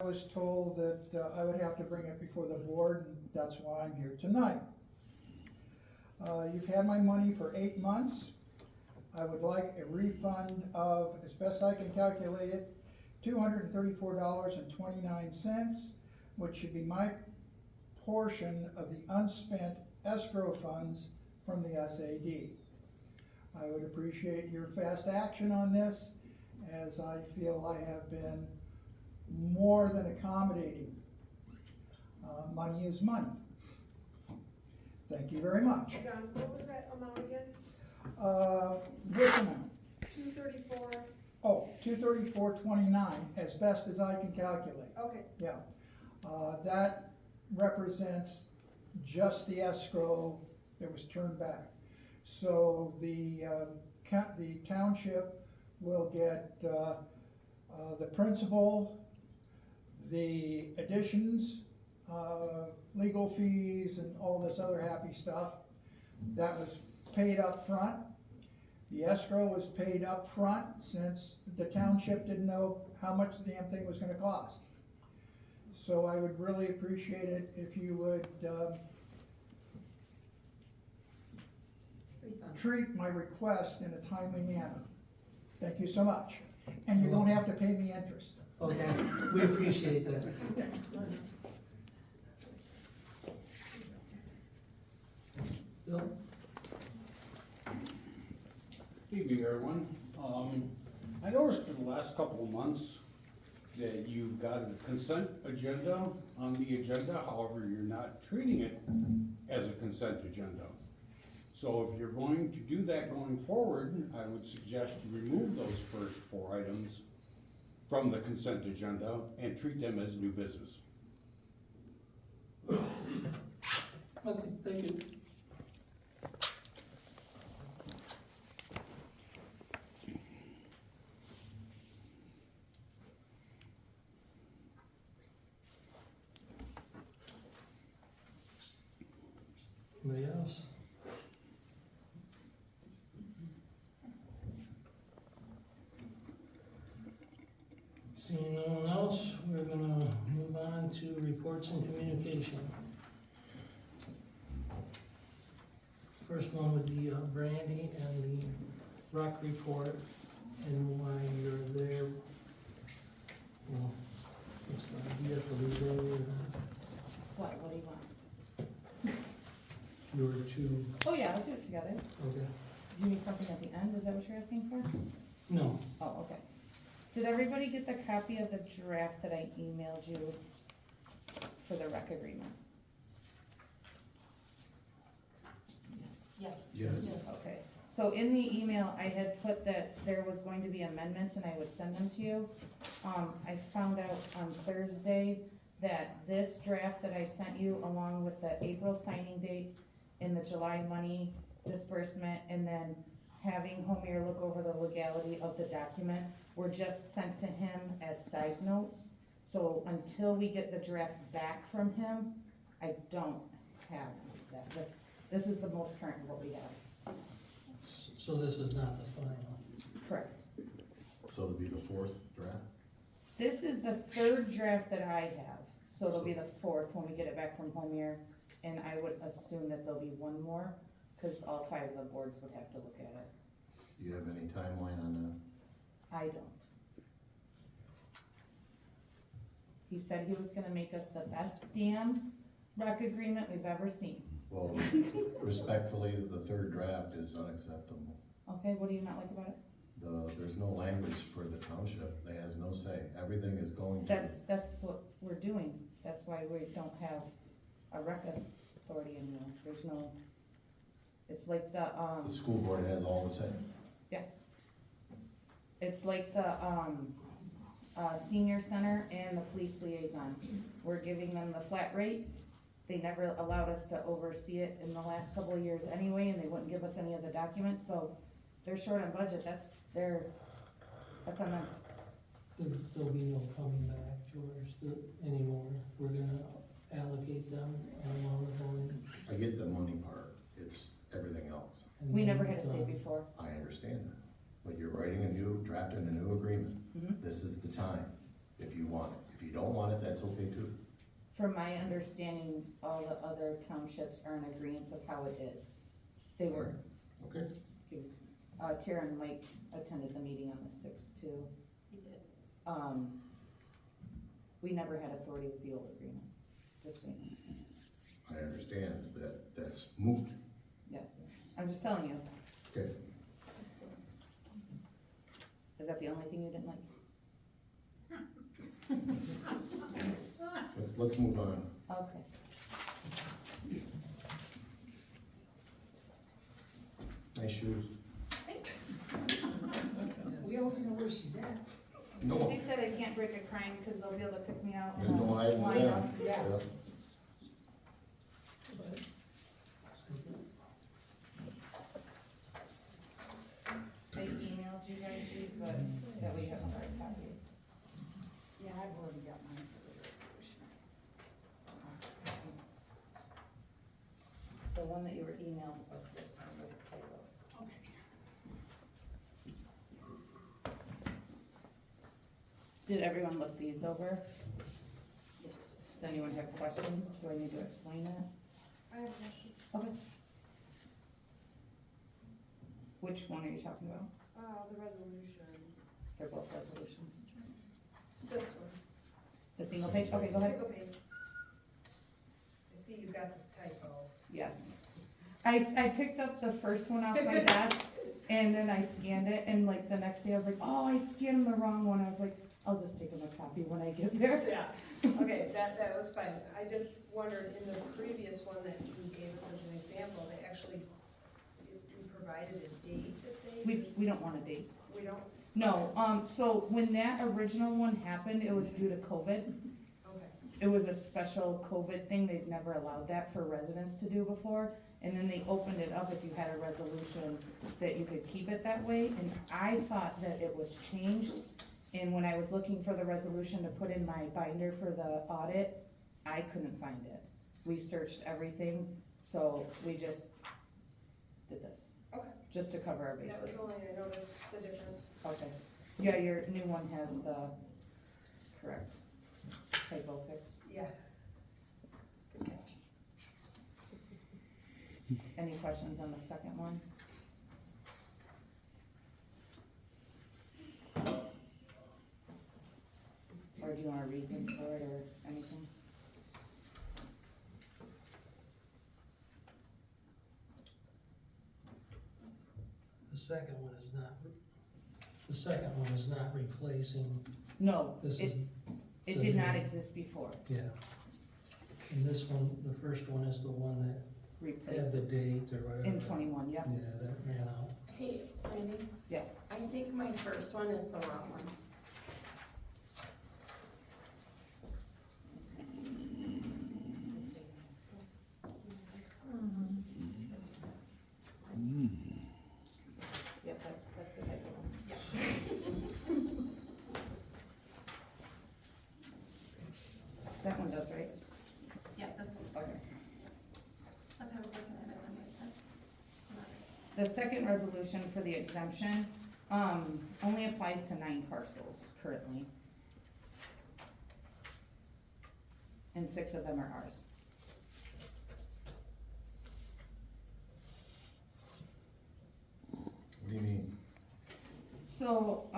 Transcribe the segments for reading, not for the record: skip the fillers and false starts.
I was told that I would have to bring it before the board, and that's why I'm here tonight. You've had my money for 8 months. I would like a refund of, as best I can calculate it, $234.29, which should be my portion of the unspent escrow funds from the SAD. I would appreciate your fast action on this, as I feel I have been more than accommodating. Money is money. Thank you very much. John, what was that amount again? Which amount? 234, Oh, $234.29, as best as I can calculate. okay, Yeah. That represents just the escrow that was turned back. So the township will get the principal, the additions, legal fees, and all this other happy stuff. That was paid up front. The escrow was paid up front since the township didn't know how much the damn thing was gonna cost. So I would really appreciate it if you would treat my request in a timely manner. Thank you so much. And you don't have to pay me interest. Okay, we appreciate that. Bill? Evening, everyone. I noticed for the last couple of months that you've got a consent agenda on the agenda, however, you're not treating it as a consent agenda. So if you're going to do that going forward, I would suggest you remove those first 4 items from the consent agenda and treat them as new business. Okay, thank you. Anybody else? Seeing no one else, we're gonna move on to reports and communication. First one would be Brandy and the rec report, and while you're there, well, it's fine, you have to leave earlier than What do you want? you were too, Oh, yeah, let's do it together. okay. You need something at the end, is that what you're asking for? No, Oh, okay. Did everybody get the copy of the draft that I emailed you for the rec agreement? Yes. Yes. Okay, so in the email, I had put that there was going to be amendments and I would send them to you. I found out on Thursday that this draft that I sent you, along with the April signing dates and the July money disbursement, and then having Homer look over the legality of the document, were just sent to him as side notes. So until we get the draft back from him, I don't have that. This is the most current of what we have. so this is not the final. Correct. So it'll be the 4th draft? This is the 3rd draft that I have, so it'll be the 4th when we get it back from Homer. And I would assume that there'll be one more, cause all 5 of the boards would have to look at it. Do you have any timeline on I don't. He said he was gonna make us the best damn rec agreement we've ever seen. that? Well, respectfully, the 3rd draft is unacceptable. Okay, what do you not like about it? There's no language for the township, they have no say, everything is going to. That's what we're doing, that's why we don't have a rec authority anymore, there's no, it's like the, The school board has all the say. yes. It's like the, senior center and the police liaison, we're giving them the flat rate. They never allowed us to oversee it in the last couple of years anyway, and they wouldn't give us any of the documents, so if they're short on budget, that's on them. There'll be no coming back, George, anymore. We're gonna allocate them along with money. I get the money part, it's everything else, and We then, never had a say before. I understand that. But you're drafting a new agreement. Mhm. This is the time, if you want it. If you don't want it, that's okay too. From my understanding, all the other townships are in agreement of how it is. They were, Okay, Tara and Mike attended the meeting on the sixth too. We did. We never had authority with the old agreement, just so you know. I understand that that's moot. Yes, I'm just telling you, Okay, is that the only thing you didn't like? let's move on. Okay. Nice shoes. Thanks. We always know where she's at. No, She said I can't break a crime because they'll be able to pick me out. there's no hiding Line there. up. Yeah. I emailed you guys these, but that way you have a hard copy. Yeah, I've already got mine for the resolution. The one that you were emailed of this one was a typo. Okay. Did everyone look these over? Yes. Does anyone have questions? Do I need to explain it? I have a question. Okay. Which one are you talking about? The resolution, They're both resolutions. this one. The single page? Okay, go ahead. Single page. I see you got the typo. Yes. I picked up the first one off my desk and then I scanned it and like the next day I was like, oh, I scanned the wrong one. I was like, I'll just take them a copy when I get there. Yeah, okay, that was fine. I just wondered, in the previous one that you gave us as an example, they actually, you provided a date that they. We don't want a date. We don't, No, so when that original one happened, it was due to COVID. okay, It was a special COVID thing, they've never allowed that for residents to do before. And then they opened it up if you had a resolution that you could keep it that way, and I thought that it was changed. And when I was looking for the resolution to put in my binder for the audit, I couldn't find it. We searched everything, so we just did this, okay. just to cover our That was bases. only, I noticed the difference. Okay, yeah, your new one has the correct typo fix. Yeah. Good catch. Any questions on the second one? Or do you want a reason for it or anything? The second one is not replacing, No, this it, is, it did not exist before, yeah. And this one, the first one is the one that replaced had the date or whatever. in 21, yep. Yeah, that ran out. Hey, Randy? Yeah. I think my first one is the wrong one. Yep, that's the typo one. That one does, right? Yeah, this one. Okay. That's how I was looking at it, I'm like, that's not right. The second resolution for the exemption, only applies to 9 parcels currently. And 6 of them are ours. What do you mean? So,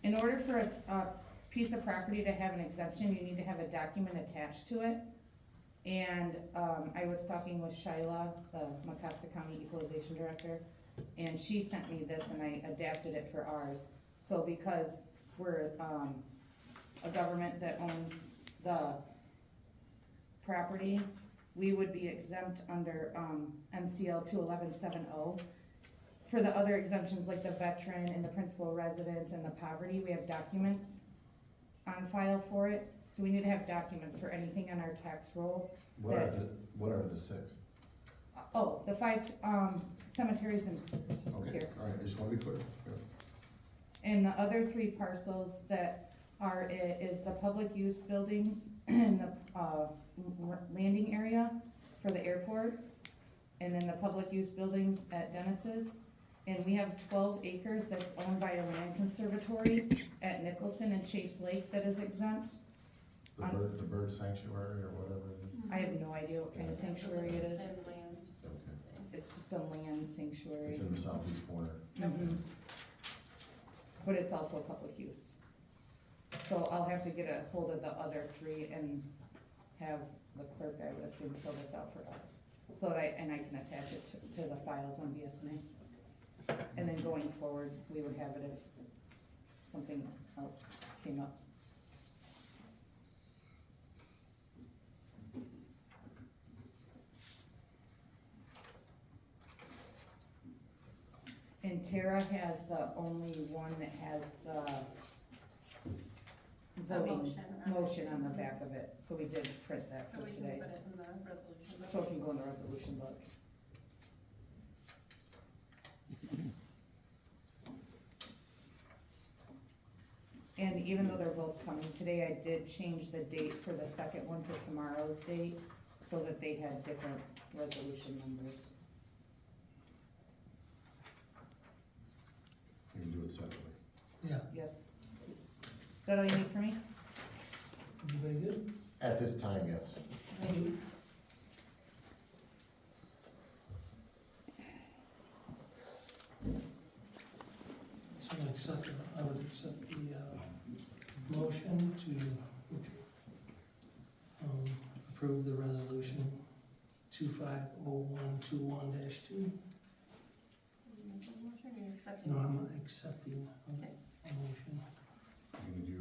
in order for a piece of property to have an exemption, you need to have a document attached to it. And, I was talking with Shyla, the Mecosta County Equalization Director, and she sent me this and I adapted it for ours. So because we're, a government that owns the property, we would be exempt under, MCL 21170. For the other exemptions, like the veteran and the principal residence and the poverty, we have documents on file for it. So we need to have documents for anything on our tax roll. What are the 6? Oh, the 5, cemeteries and, Okay, Here. all right, I just want to be clear. and the other 3 parcels that are, is the public use buildings and the, landing area for the airport. And then the public use buildings at Dennis's, And we have 12 acres that's owned by a land conservatory at Nicholson and Chase Lake that is exempt. The bird sanctuary or whatever it is? I have no idea what kind of sanctuary it is. And land. Okay. It's just a land sanctuary. It's in the southeast corner. Mhm. But it's also public use. So I'll have to get a hold of the other three and have the clerk, I would assume, fill this out for us. So that I can attach it to the files on BSNA. And then going forward, we would have it if something else came up. And Tara has the only one that has the voting motion on the back of it, so we did print that So for we can today. put it in the resolution. So it can go in the resolution book. And even though they're both coming today, I did change the date for the second one to tomorrow's date, so that they had different resolution numbers. You can do it separately. Yeah, Yes, please. Is that all you need from me? everybody good? At this time, yes. Thank you. So I would accept the, motion to, approve the resolution 250121-2. Make a motion, you're accepting? No, I'm accepting a Okay. motion. You can do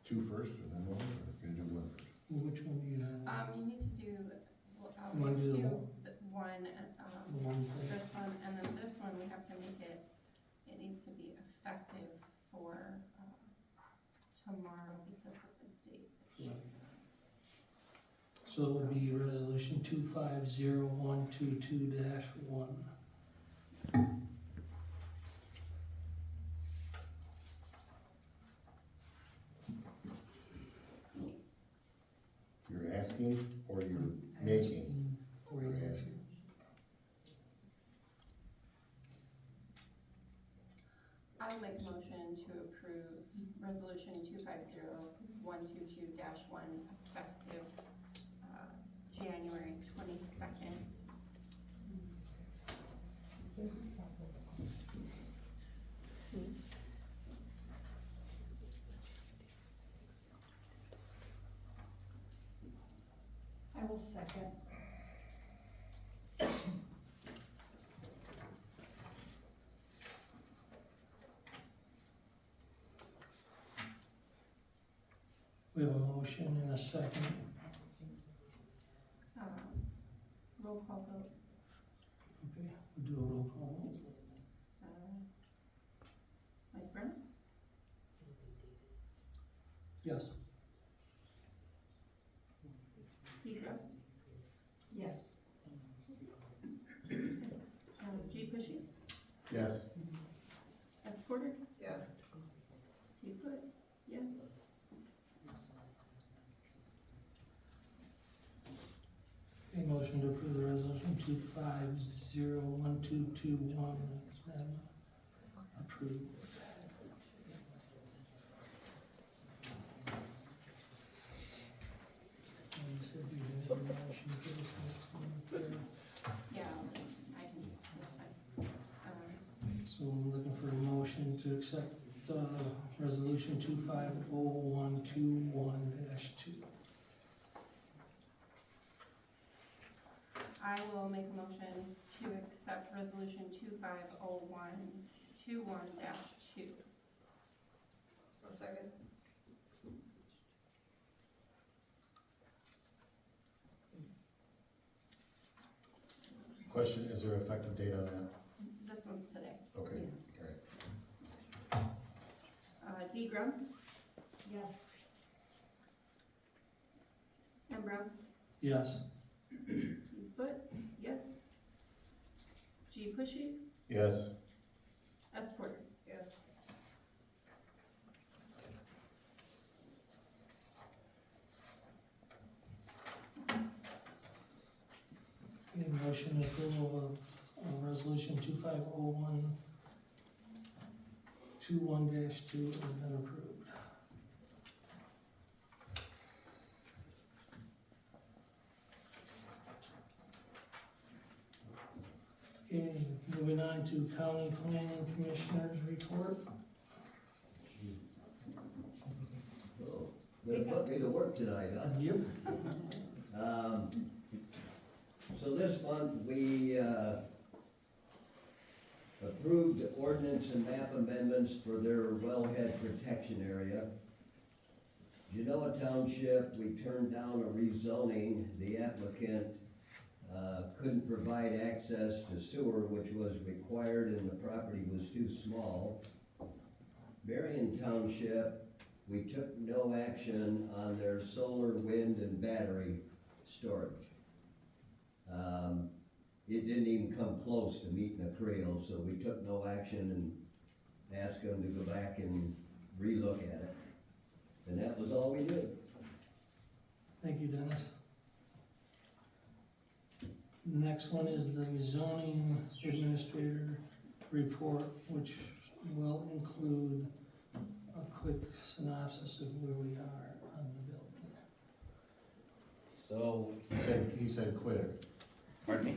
two first and then one, or you can do one first? Well, which one do you have? You need to do, well, You wanna we do the do one? the one, The one thing? this one, and then this one, we have to make it, it needs to be effective for, tomorrow because of the date. So it would be resolution 250122-1. You're asking or you're making? For your answer. I'll make a motion to approve resolution 250122-1 effective, January 22nd. I will second. We have a motion and a second. Roll call vote. Okay, we'll do a roll call vote. Mike Brown? Yes. Deidre? Yes. G. Pushies? Yes. S. Porter? Yes. T. Foot? Yes. Okay, motion to approve the resolution 250122-1 has been approved. And you said you had a motion for this next one there. Yeah, I can, that's fine. So I'm looking for a motion to accept, resolution 250121-2. I will make a motion to accept resolution 250121-2. A second. Question, is there an effective date on that? This one's today. Okay, all right. D. Grum, Yes. M. Brown, Yes. T. Foot, yes. G. Pushies, Yes. S. Porter. Yes. Okay, motion approval of resolution 2501 21-2 has been approved. Okay, moving on to county planning commissioners report. Well, gonna put me to work tonight, huh? Yep. So this month, we, approved ordinance and map amendments for their wellhead protection area. Genoa Township, we turned down a rezoning. The applicant, couldn't provide access to sewer, which was required, and the property was too small. Marion Township, we took no action on their solar, wind, and battery storage. It didn't even come close to meeting a creel, so we took no action and asked them to go back and relook at it. And that was all we did. Thank you, Dennis. Next one is the zoning administrator report, which will include a quick synopsis of where we are on the building. So, He said quit. pardon me?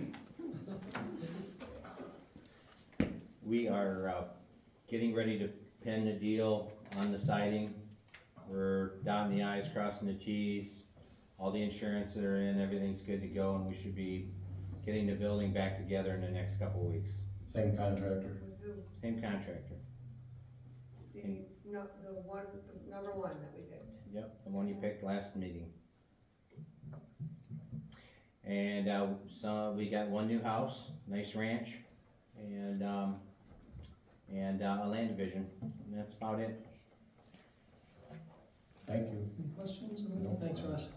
We are getting ready to pen the deal on the siding. We're dotting the i's, crossing the t's. All the insurance that are in, everything's good to go, and we should be getting the building back together in the next couple of weeks. Same contractor. With who? Same contractor. The number one that we picked. Yep, the one you picked last meeting. And, so we got one new house, nice ranch, and a land division, and that's about it. Thank you. Any questions? No. Thanks, Russ.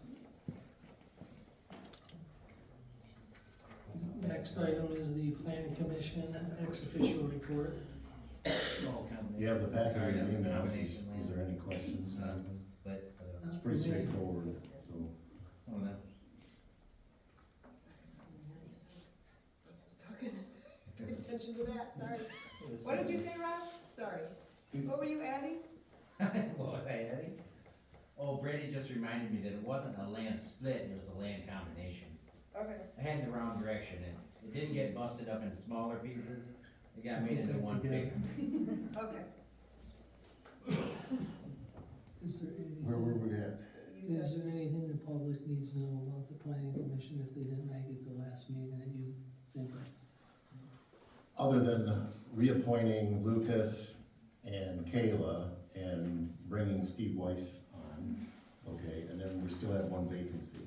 Next item is the planning commission ex officio report. You have the packet Sorry, in your that was emails. combination Is land. there any questions? But, It's pretty straightforward, so. oh, no. Pay attention to that, sorry. What did you say, Ross? Sorry. What were you adding? What was I adding? Oh, Brady just reminded me that it wasn't a land split, it was a land combination. Okay. I had the wrong direction, and it didn't get busted up into smaller pieces, it got made into one big. Okay. Is there Where were anything, we at? You is said, there anything the public needs to know about the planning commission if they didn't make it the last meeting that you think of? Other than reappointing Lucas and Kayla and bringing Steve Weiss on, okay, and then we still have one vacancy.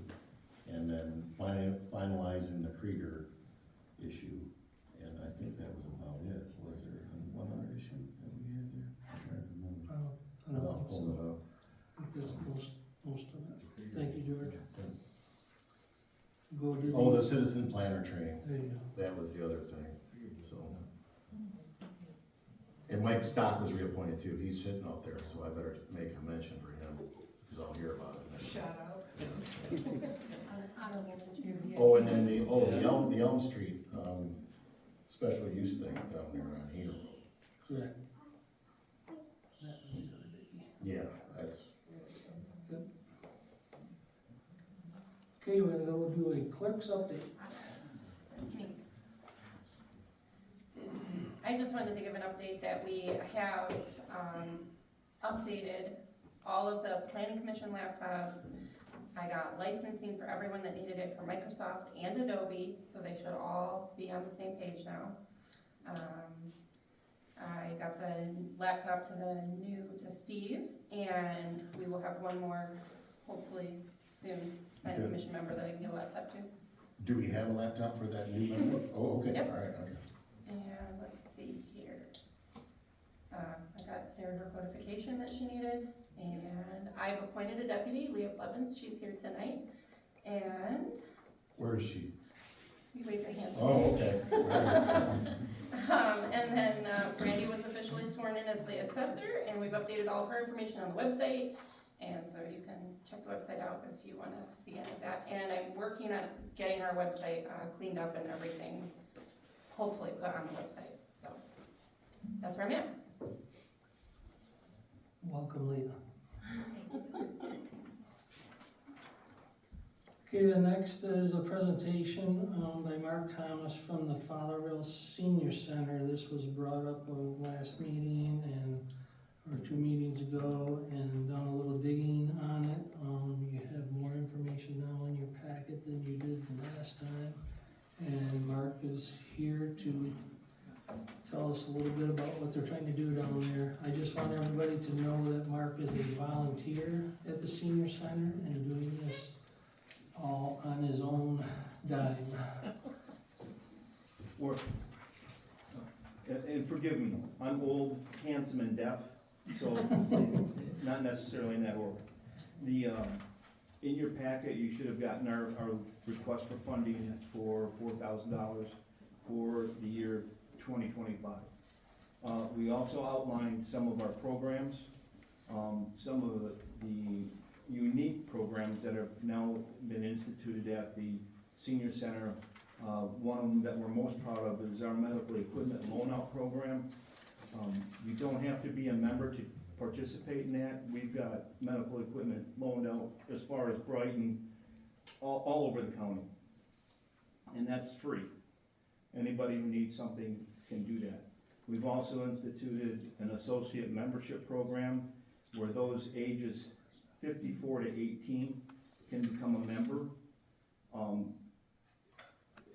And then finalizing the Krieger issue, and I think that was about it. Was there one other issue that we had there? I'm trying to remember. I don't I'll think pull it so. up. I think that's most of it. Thank you, George. Go to Oh, the citizen planner training, there you go. that was the other thing, so. And Mike Stock was reappointed too, he's sitting out there, so I better make a mention for him, because I'll hear about it. shout out. Honorable mention. Oh, and then the Elm Street, special use thing down there on Hero Road. Correct. That was the other biggie. Yeah, that's, Okay, we're gonna go do a clerk's update. That's me. I just wanted to give an update that we have, updated all of the planning commission laptops. I got licensing for everyone that needed it for Microsoft and Adobe, so they should all be on the same page now. I got the laptop to Steve, and we will have one more, hopefully soon, planning Good. commission member that I can get a laptop to. do we have a laptop for that new member? Oh, okay, Yep. all right, okay. And let's see here. I got Sarah her codification that she needed, and I've appointed a deputy, Leah Blevins, she's here tonight. And, Where is she? you wave your hand. Oh, okay. And then Brandy was officially sworn in as the assessor, and we've updated all of her information on the website. And so you can check the website out if you wanna see any of that. And I'm working on getting our website cleaned up and everything. hopefully put on the website, so that's where I'm at. Welcome, Leah. Okay, the next is a presentation by Mark Thomas from the Fowlerville Senior Center. This was brought up last meeting or 2 meetings ago, and done a little digging on it. You have more information now in your packet than you did the last time. And Mark is here to tell us a little bit about what they're trying to do down there. I just want everybody to know that Mark is a volunteer at the senior center and doing this all on his own dime. And forgive me, I'm old, handsome, and deaf, so not necessarily in that order. In your packet, you should have gotten our request for funding for $4,000 for the year 2025. We also outlined some of our programs, some of the unique programs that have now been instituted at the senior center. One of them that we're most proud of is our medical equipment loan out program. You don't have to be a member to participate in that. We've got medical equipment loaned out as far as Brighton, all over the county. And that's free. Anybody who needs something can do that. We've also instituted an associate membership program where those ages 54 to 18 can become a member.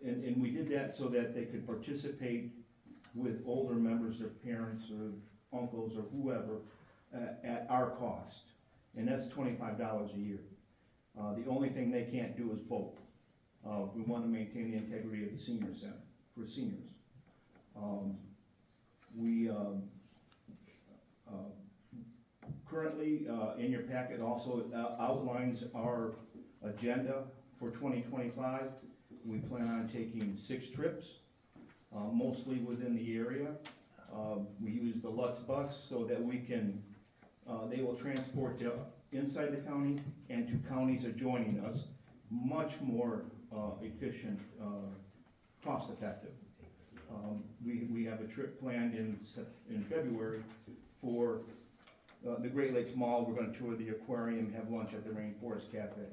And we did that so that they could participate with older members, their parents or uncles or whoever, at our cost. And that's $25 a year. The only thing they can't do is vote. We want to maintain the integrity of the senior center for seniors. Currently, in your packet also outlines our agenda for 2025. We plan on taking 6 trips, mostly within the area. We use the Lutz bus so that we can, they will transport to inside the county and to counties adjoining us, much more efficient, cost effective. We have a trip planned in February for the Great Lakes Mall. We're going to tour the aquarium, have lunch at the Rainforest Cafe.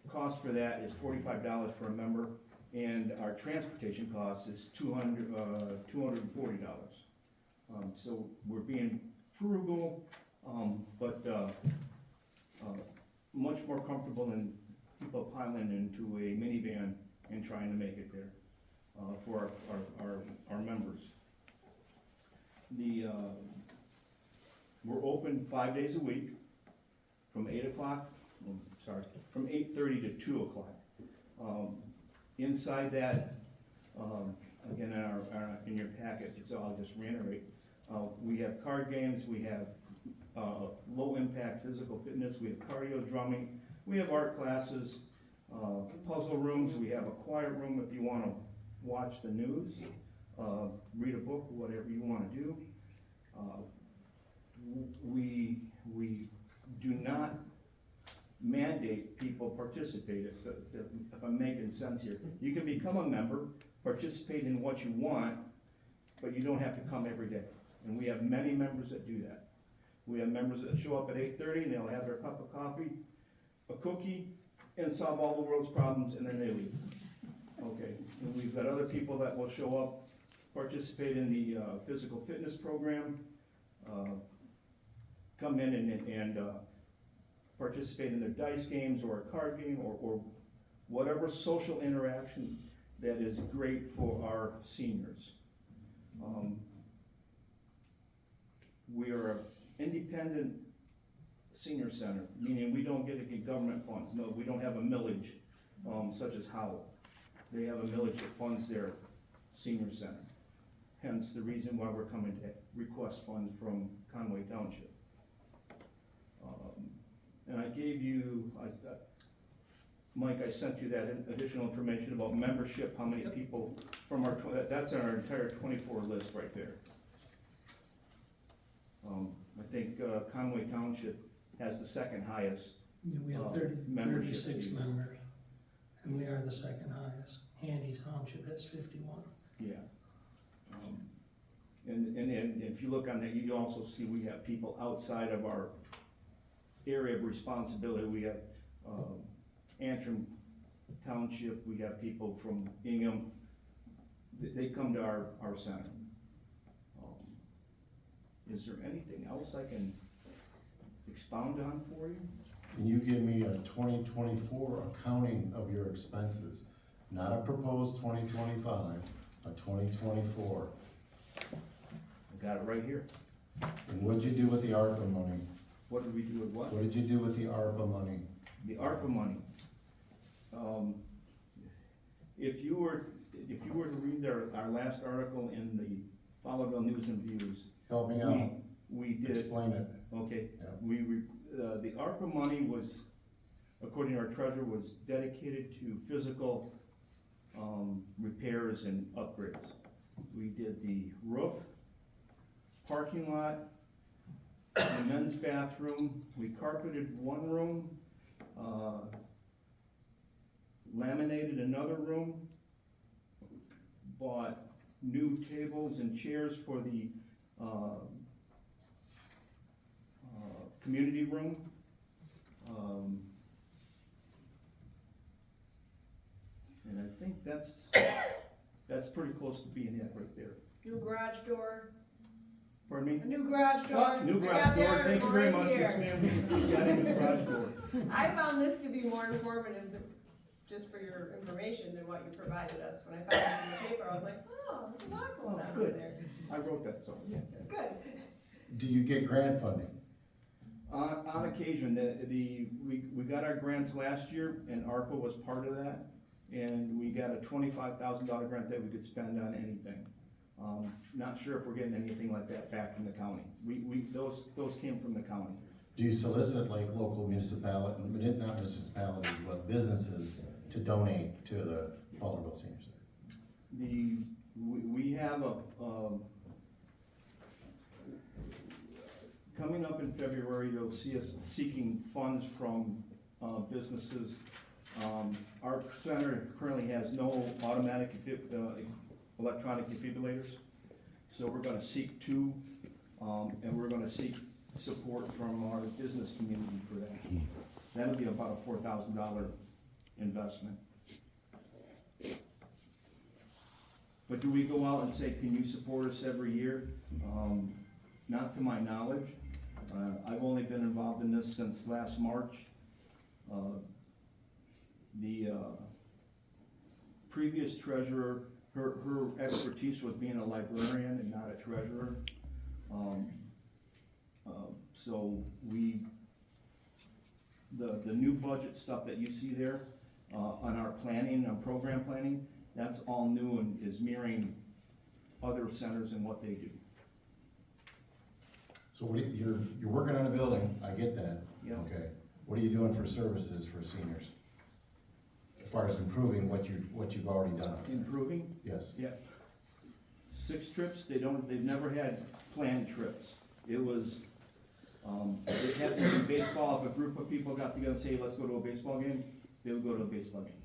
Cost for that is $45 for a member, and our transportation cost is $240. So we're being frugal, but much more comfortable than people piling into a minivan and trying to make it there for our members. We're open 5 days a week from 8 o'clock, from 8:30 to 2 o'clock. Inside that, again, in your packet, so I'll just reiterate, we have card games, we have low impact physical fitness, we have cardio drumming, we have art classes, puzzle rooms, we have a quiet room if you want to watch the news, read a book, whatever you want to do. We do not mandate people participate, if I'm making sense here. You can become a member, participate in what you want, but you don't have to come every day. And we have many members that do that. We have members that show up at 8:30 and they'll have their cup of coffee, a cookie, and solve all the world's problems, and then they leave. Okay, and we've got other people that will show up, participate in the physical fitness program, come in and participate in their dice games or a card game or whatever social interaction that is great for our seniors. We are an independent senior center, meaning we don't get any government funds. No, we don't have a millage such as Howell. They have a millage that funds their senior center. Hence the reason why we're coming to request funds from Conway Township. And I gave you, Mike, I sent you that additional information about membership, how many people from our, that's our entire 24 list right there. I think Conway Township has the second highest. Yeah, we have 36 members, and we are the second highest. Handy Township has 51. Yeah. And if you look on that, you also see we have people outside of our area of responsibility. We have, Antrim Township, we have people from Ingham, they come to our center. Is there anything else I can expound on for you? Can you give me a 2024 accounting of your expenses? Not a proposed 2025, a 2024. I got it right here. And what'd you do with the ARPA money? What did we do with what? What did you do with the ARPA money? The ARPA money. If you were to read our last article in the Fowlerville News and Views. Help me out. We did. Explain it. Okay. Yeah. The ARPA money was, according to our treasurer, was dedicated to physical, repairs and upgrades. We did the roof, parking lot, the men's bathroom, we carpeted one room, laminated another room, bought new tables and chairs for the community room. And I think that's pretty close to being it right there. New garage door, Pardon me? a new garage door. Oh, new I garage got the door, article thank you very right much, here. yes ma'am, we got a new garage door. I found this to be more informative than, just for your information, than what you provided us. When I found this in the paper, I was like, oh, there's a lot going on over Good. there. I wrote that, so, yeah. Good. Do you get grant funding? On occasion, we got our grants last year, and ARPA was part of that, and we got a $25,000 grant that we could spend on anything. Not sure if we're getting anything like that back from the county. Those came from the county. Do you solicit like local municipality, not municipalities, but businesses to donate to the Fowlerville Senior Center? We have coming up in February, you'll see us seeking funds from businesses. Our center currently has no automatic electronic defibrillators, so we're gonna seek two, and we're gonna seek support from our business community for that. That'll be about a $4,000 investment. But do we go out and say, can you support us every year? Not to my knowledge. I've only been involved in this since last March. The previous treasurer, her expertise was being a librarian and not a treasurer. So the new budget stuff that you see there, on our planning, on program planning, that's all new and is mirroring other centers and what they do. So you're working on a building, I get that. Yeah. Okay. What are you doing for services for seniors? As far as improving what you've already done? Improving? Yes. Yeah. 6 trips, they've never had planned trips. It was, it had to be baseball. If a group of people got together and say, let's go to a baseball game, they would go to a baseball game.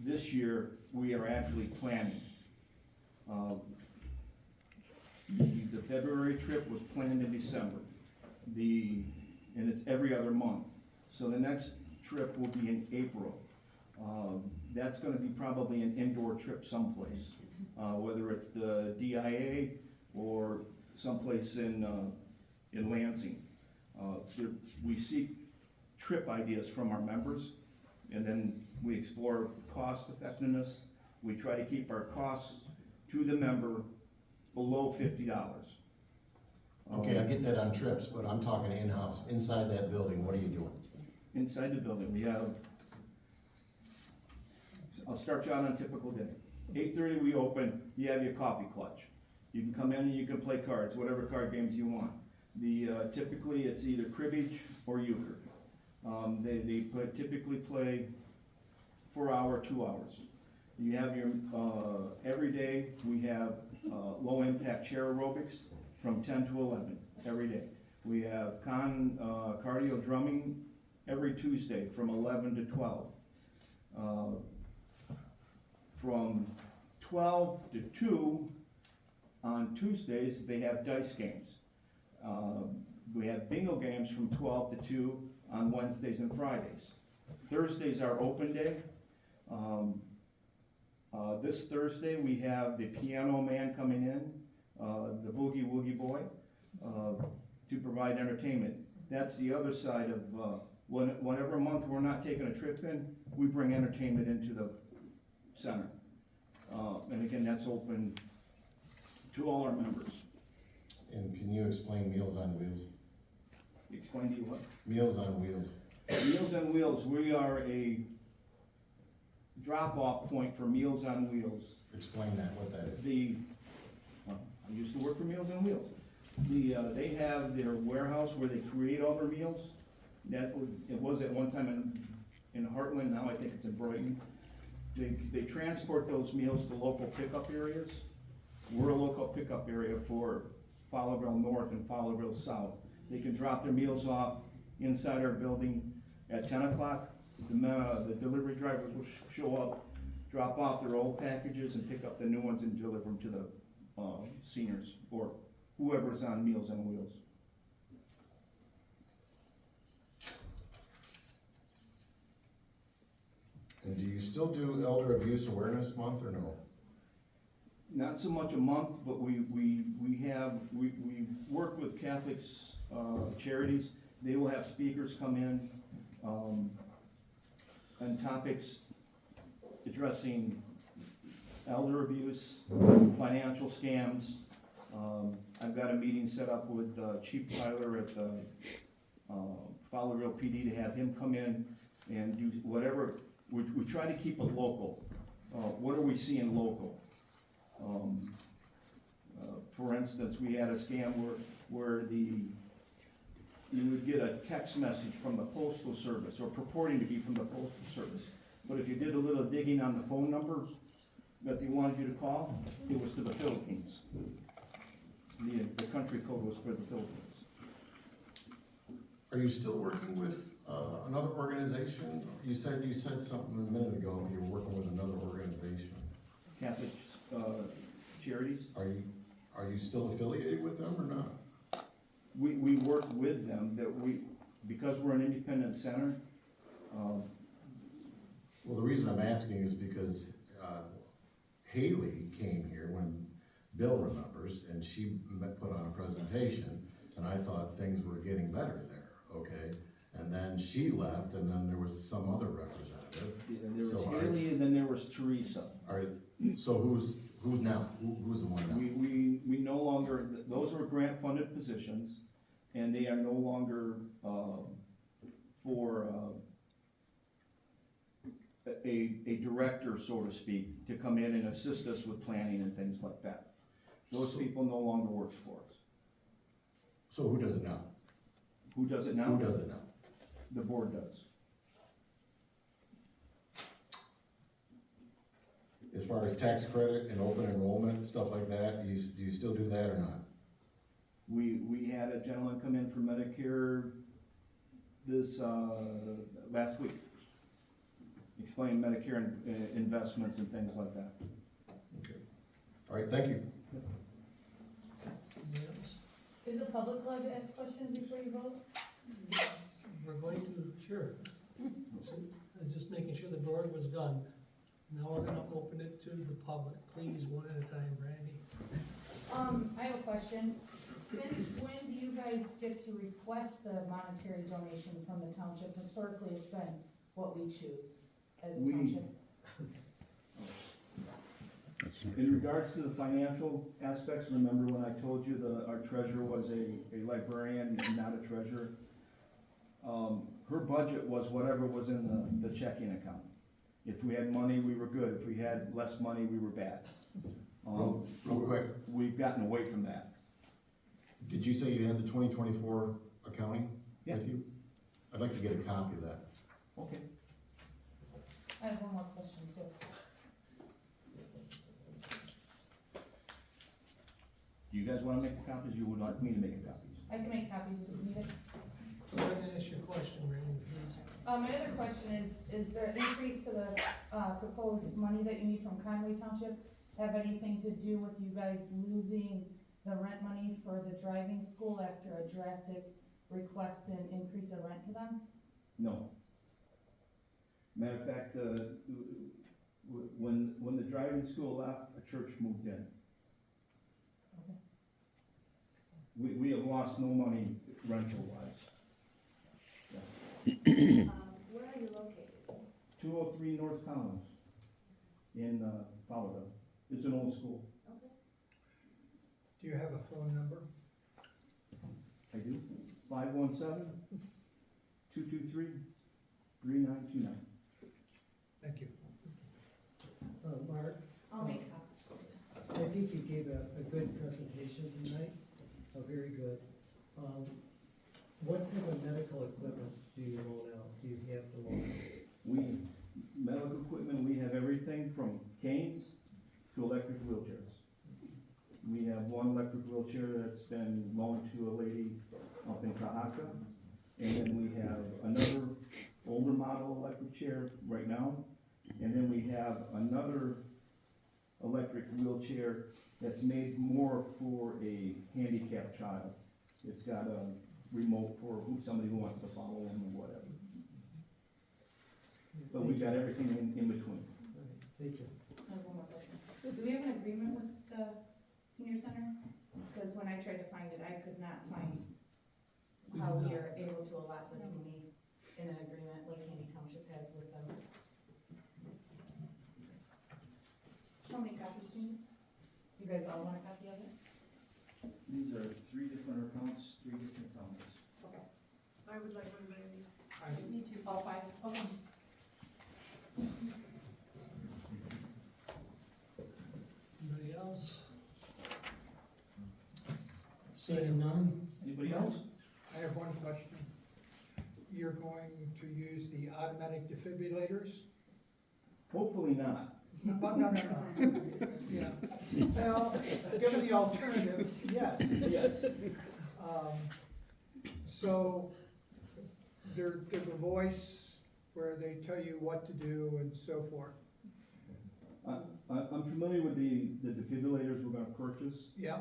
This year, we are actually planning. The February trip was planned in December. And it's every other month. So the next trip will be in April. That's gonna be probably an indoor trip someplace, whether it's the DIA or someplace in Lansing. We seek trip ideas from our members, and then we explore cost effectiveness. We try to keep our costs to the member below $50. Okay, I get that on trips, but I'm talking in-house, inside that building, what are you doing? Inside the building, we have, I'll start you out on a typical day. 8:30 we open, you have your coffee clutch. You can come in and you can play cards, whatever card games you want. Typically it's either cribbage or euchre. They typically play 4 hour, 2 hours. You have your, every day we have low impact chair aerobics from 10 to 11, every day. We have cardio drumming every Tuesday from 11 to 12. From 12 to 2 on Tuesdays, they have dice games. We have bingo games from 12 to 2 on Wednesdays and Fridays. Thursdays are open day. This Thursday, we have the Piano Man coming in, the Boogie Woogie Boy, to provide entertainment. That's the other side of, whenever month we're not taking a trip in, we bring entertainment into the center. And again, that's open to all our members. And can you explain Meals on Wheels? Explain to you what? Meals on Wheels. Meals on Wheels, we are a drop-off point for Meals on Wheels. Explain that, what that is. I used to work for Meals on Wheels. They have their warehouse where they create all their meals. It was at one time in Heartland, now I think it's in Brighton. They transport those meals to local pickup areas. We're a local pickup area for Fowlerville North and Fowlerville South. They can drop their meals off inside our building at 10 o'clock. The delivery drivers will show up, drop off their old packages and pick up the new ones and deliver them to the seniors or whoever's on Meals on Wheels. And do you still do Elder Abuse Awareness Month or no? Not so much a month, but we work with Catholics, charities. They will have speakers come in, on topics addressing elder abuse, financial scams. I've got a meeting set up with Chief Tyler at the Fowlerville PD to have him come in and do whatever. We try to keep it local. What are we seeing local? For instance, we had a scam where you would get a text message from the postal service or purporting to be from the postal service. But if you did a little digging on the phone number that they wanted you to call, it was to the Philippines. The country code was for the Philippines. Are you still working with another organization? You said something a minute ago, you were working with another organization. Catholic charities. Are you still affiliated with them or not? We work with them, because we're an independent center. Well, the reason I'm asking is because Haley came here when Bill remembers, and she put on a presentation, and I thought things were getting better there, okay? And then she left, and then there was some other representative. There was Haley, and then there was Teresa. So who's now? Who's the one now? We no longer, those were grant-funded positions, and they are no longer for a director, so to speak, to come in and assist us with planning and things like that. Those people no longer work for us. So who does it now? Who does it now? Who does it now? The board does. As far as tax credit and open enrollment, stuff like that, do you still do that or not? We had a gentleman come in for Medicare this, last week. Explain Medicare investments and things like that. Okay. All right, thank you. Yes, Is the public allowed to ask questions before you vote? we're going to, sure. So, just making sure the board was done. Now we're gonna open it to the public. Please, one at a time, Brandy. I have a question. Since when do you guys get to request the monetary donation from the township? Historically, it's been what we choose as a township. In regards to the financial aspects, remember when I told you our treasurer was a librarian and not a treasurer? Her budget was whatever was in the checking account. If we had money, we were good. If we had less money, we were bad. Real quick, We've gotten away from that. did you say you had the 2024 accounting with you? I'd like to get a copy of that. Okay. I have one more question too. Do you guys wanna make the copies? You would like me to make the copies? I can make copies if you need it. Go ahead and ask your question, Brandy, please. My other question is there an increase to the, proposed money that you need from Conway Township? have anything to do with you guys losing the rent money for the driving school after a drastic request and increase of rent to them? No. Matter of fact, when the driving school left, a church moved in. Okay. We have lost no money rental wise. Where are you located? 203 North Collins in Fowlerville. It's an old school. Okay. Do you have a phone number? I do. 517-223-3929. Thank you. Mark, I'll make copies. I think you gave a good presentation tonight, very good. What type of medical equipment do you loan out, do you have to loan out? Medical equipment, we have everything from canes to electric wheelchairs. We have one electric wheelchair that's been loaned to a lady up in Kahaka. And then we have another older model electric chair right now. And then we have another electric wheelchair that's made more for a handicapped child. It's got a remote for somebody who wants to follow them or whatever. But we've got everything in between. Thank you. I have one more question. Do we have an agreement with the senior center? Because when I tried to find it, I could not find how we are able to allot this money in an agreement like Handy Township has with them. How many copies do you need? You guys all want a copy of it? These are 3 different accounts, 3 different accounts. Okay. I would like one, Brandy. Me too. All 5? Okay. Anybody else? Seeing none? Anybody else? I have one question. You're going to use the automatic defibrillators? Hopefully not. No. Yeah. Well, given the alternative, yes. So, there's a voice where they tell you what to do and so forth. I'm familiar with the defibrillators we're gonna purchase. Yeah,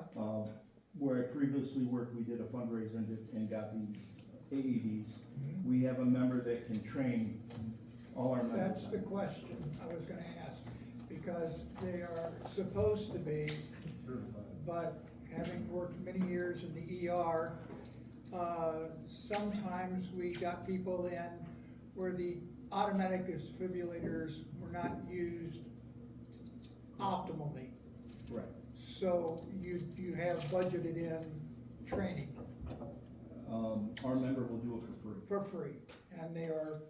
Where I previously worked, we did a fundraiser and got the AEDs. We have a member that can train all our members. that's the question I was gonna ask, because they are supposed to be, but having worked many years in the ER, sometimes we got people in where the automatic defibrillators were not used optimally. Right. So you have budgeted in training Our member will do it for free. for free, and they are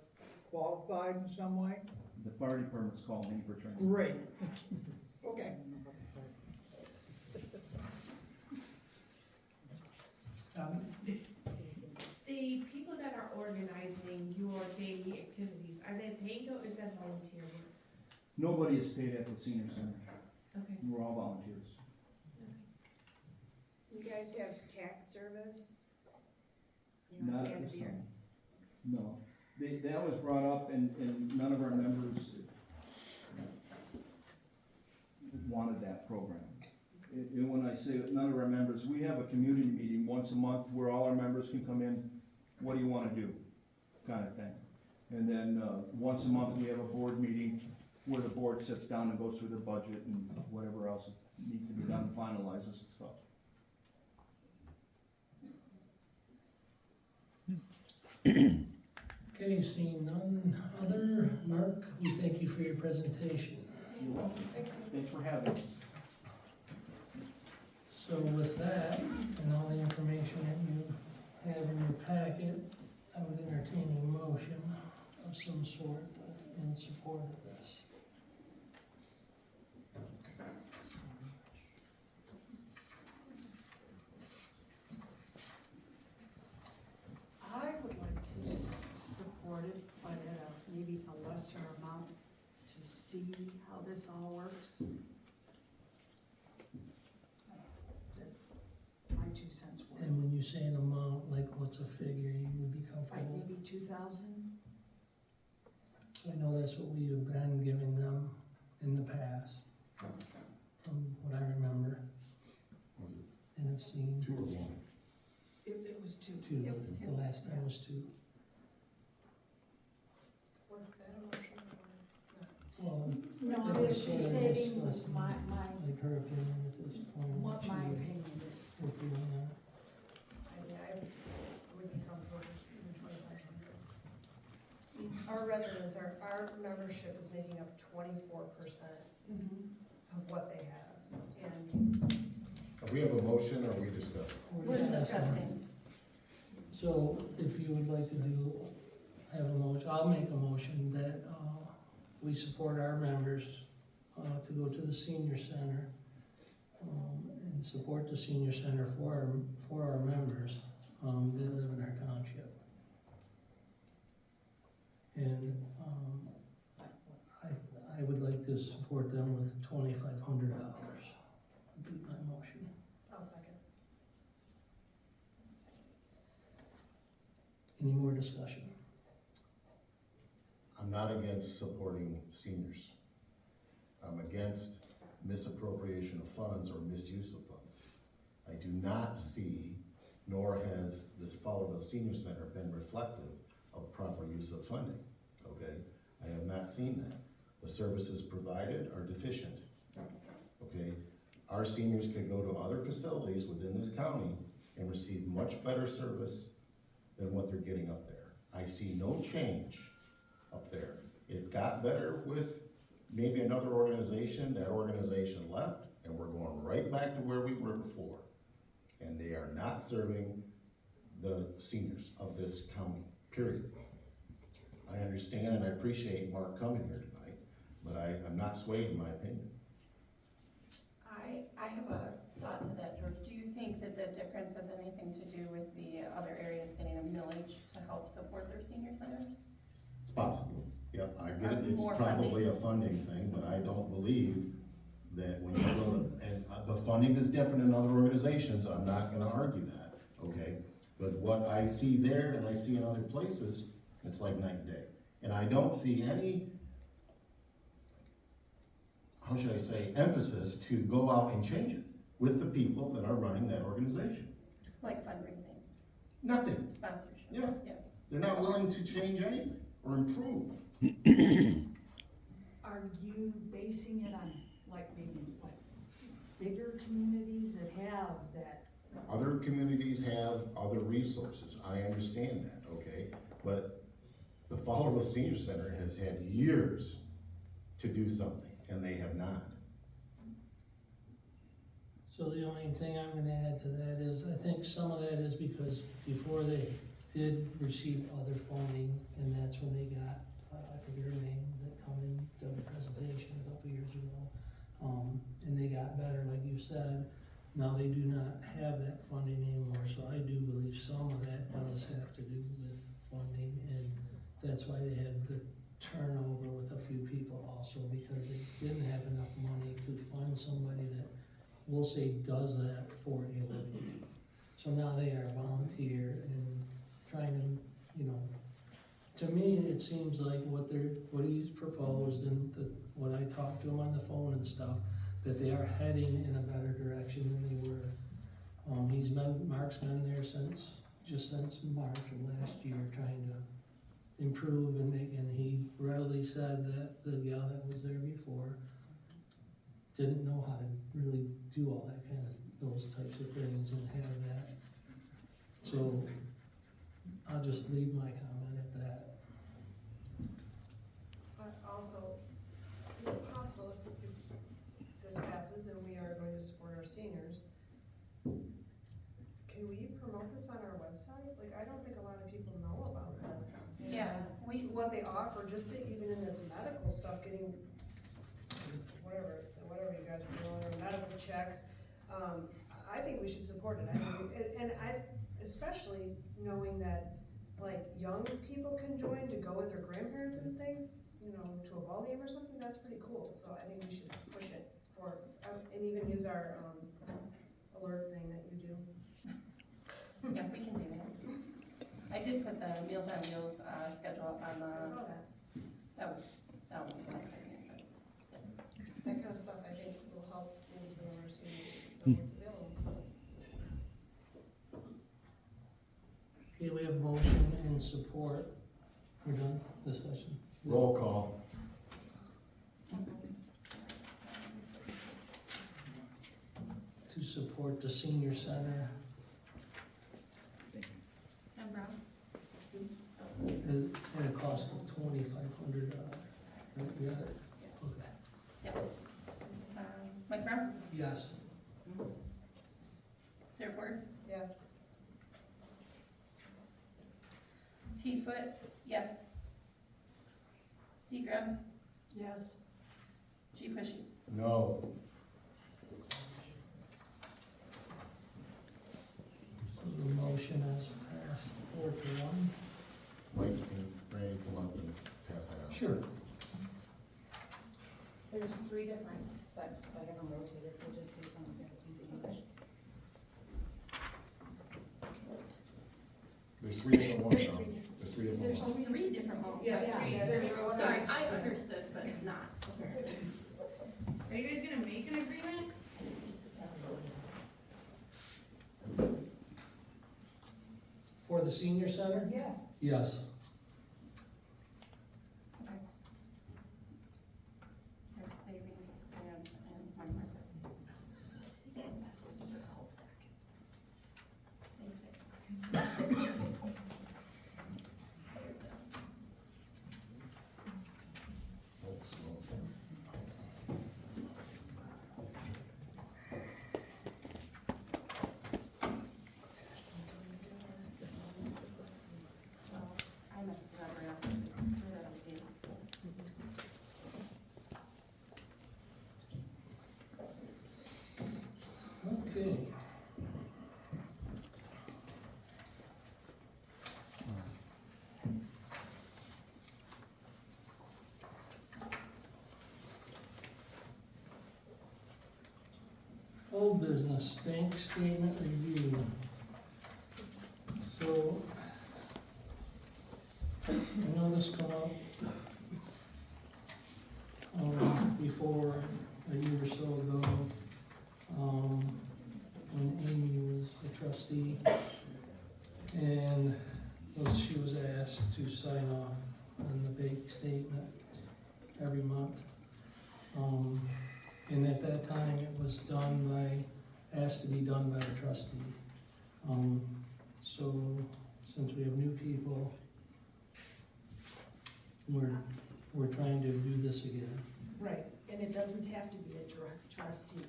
qualified in some way? The fire department's calling in for training. Great. Okay. The people that are organizing your daily activities, are they paid or is that volunteer work? Nobody is paid at the senior center. Okay. We're all volunteers. You guys have tax service? You know, Not the at end this of year. time. No. That was brought up and none of our members wanted that program. And when I say none of our members, we have a community meeting once a month where all our members can come in, what do you wanna do, kind of thing. And then, once a month, we have a board meeting where the board sits down and goes through the budget and whatever else needs to be done, finalizes and stuff. Okay, seeing none other, Mark, we thank you for your presentation. You're welcome. Thanks for having us. So with that, and all the information that you have in your packet, I would entertain a motion of some sort in support of this. I would like to support it, but at maybe a lesser amount to see how this all works. That's my 2 cents worth. And when you say an amount, like what's a figure you would be Like comfortable with? maybe 2,000? I know that's what we have been giving them in the past from what I remember, Was it and I've seen 2 or 1? It was two. two, It was two. the last time was 2. Was that a motion or Well, No, I I think was it's just sort of saying discussing, my, like her opinion at this point. what she my would- opinion is. would feel on that. I would be comfortable with even 2,500. Our residents, our membership is making up 24% of what they have, and We have a motion, or we discussing? We're discussing. So if you would like to have a motion, I'll make a motion that, we support our members, to go to the senior center, and support the senior center for our members, that live in our township. And, I would like to support them with $2,500, would be my motion. I'll second. Any more discussion? I'm not against supporting seniors. I'm against misappropriation of funds or misuse of funds. I do not see, nor has this Fowlerville Senior Center been reflective of proper use of funding, okay? I have not seen that. The services provided are deficient, okay? Our seniors could go to other facilities within this county and receive much better service than what they're getting up there. I see no change up there. It got better with maybe another organization. That organization left, and we're going right back to where we were before. And they are not serving the seniors of this county, period. I understand and I appreciate Mark coming here tonight, but I'm not swayed in my opinion. I have a thought to that, George. Do you think that the difference has anything to do with the other areas getting a millage to help support their senior centers? It's possible, yep, I get it, it's More probably a funding thing, but I don't believe that when you go, and the funding is different in other organizations, I'm not gonna argue that, okay? But what I see there and I see in other places, it's like night and day. And I don't see any, how should I say, emphasis to go out and change it with the people that are running that organization. Like fundraising, Nothing, sponsorships? Yeah. They're not willing to change anything or improve. Are you basing it on like maybe like bigger communities that have that? Other communities have other resources, I understand that, okay? But the Fowlerville Senior Center has had years to do something, and they have not. So the only thing I'm gonna add to that is, I think some of that is because before they did receive other funding, and that's when they got, I forget her name, that come in, did a presentation a couple years ago. And they got better, like you said. Now they do not have that funding anymore, so I do believe some of that does have to do with funding, and that's why they had the turnover with a few people also, because they didn't have enough money to fund somebody that, we'll say, does that for a living. So now they are volunteer and trying to, you know, to me, it seems like what he's proposed and what I talked to him on the phone and stuff, that they are heading in a better direction than they were. Mark's been there since March of last year, trying to improve and he readily said that the gal that was there before didn't know how to really do all that kind of, those types of things and have that. So I'll just leave my comment at that. Also, is it possible if this passes and we are going to support our seniors, can we promote this on our website? Like, I don't think a lot of people know about this. Yeah, What they offer, just to, even in this medical stuff, getting, whatever you guys are doing, or medical checks, I think we should support it. I mean, and especially knowing that, like, young people can join to go with their grandparents and things, you know, to a ball game or something, that's pretty cool. So I think we should push it for, and even use our, alert thing that you do. yeah, we can do that. I did put the Meals on Wheels, schedule up on I the, saw that. that was my opinion, but, yes. That kind of stuff I think will help, you know what's available. Okay, we have motion and support. We're done, discussion. Roll call. To support the senior center And Brown? at a cost of $2,500. Right, we got it? Okay. Yes. Mike Brown? Yes. Sarah Porter? Yes. T Foot? Yes. D Graham? Yes. G Pushies? No. So the motion has passed 4-1. Mike and Randy come up and pass that out. Sure. There's 3 different sets, I have them rotated, so just take one and see. There's 3 different ones now. There's 3 different There's ones. 3 different homes. Yeah. Sorry, I understood, but not. Are you guys gonna make an agreement? For the senior center? Yeah. Yes. There's savings and money market. Oh, slow. I messed it up right after. Okay. Old business, bank statement review. So, I know this come up before a year or so ago, when Amy was a trustee, and she was asked to sign off on the bank statement every month. And at that time, it was done by, asked to be done by a trustee. So, since we have new people, we're trying to do this again. Right, and it doesn't have to be a trustee,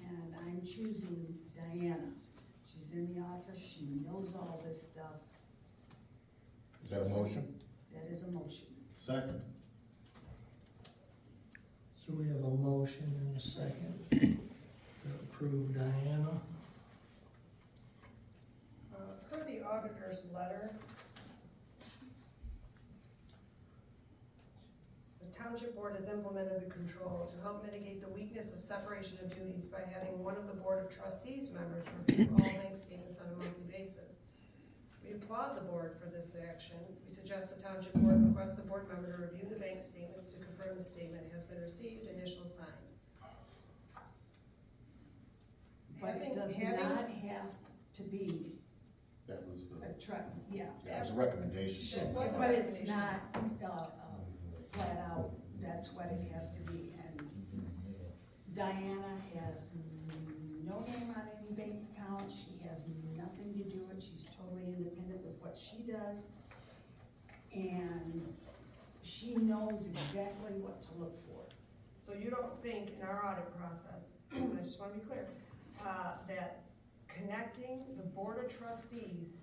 and I'm choosing Diana. She's in the office, she knows all this stuff, Is that a motion? that is a motion. Second. So we have a motion and a second to approve Diana. Per the auditor's letter, the township board has implemented the control to help mitigate the weakness of separation of duties by having one of the board of trustees members review all bank statements on a monthly basis. We applaud the board for this action. We suggest the township board request the board member to review the bank statements to confirm the statement has been received, initial signed. But it does Having- not have to be That was the, yeah. that was a recommendation. That was a But it's recommendation. not, flat out, that's what it has to be, and Diana has no name on any bank account, she has nothing to do with it, she's totally independent with what she does, and she knows exactly what to look for. So you don't think in our audit process, I just wanna be clear, that connecting the board of trustees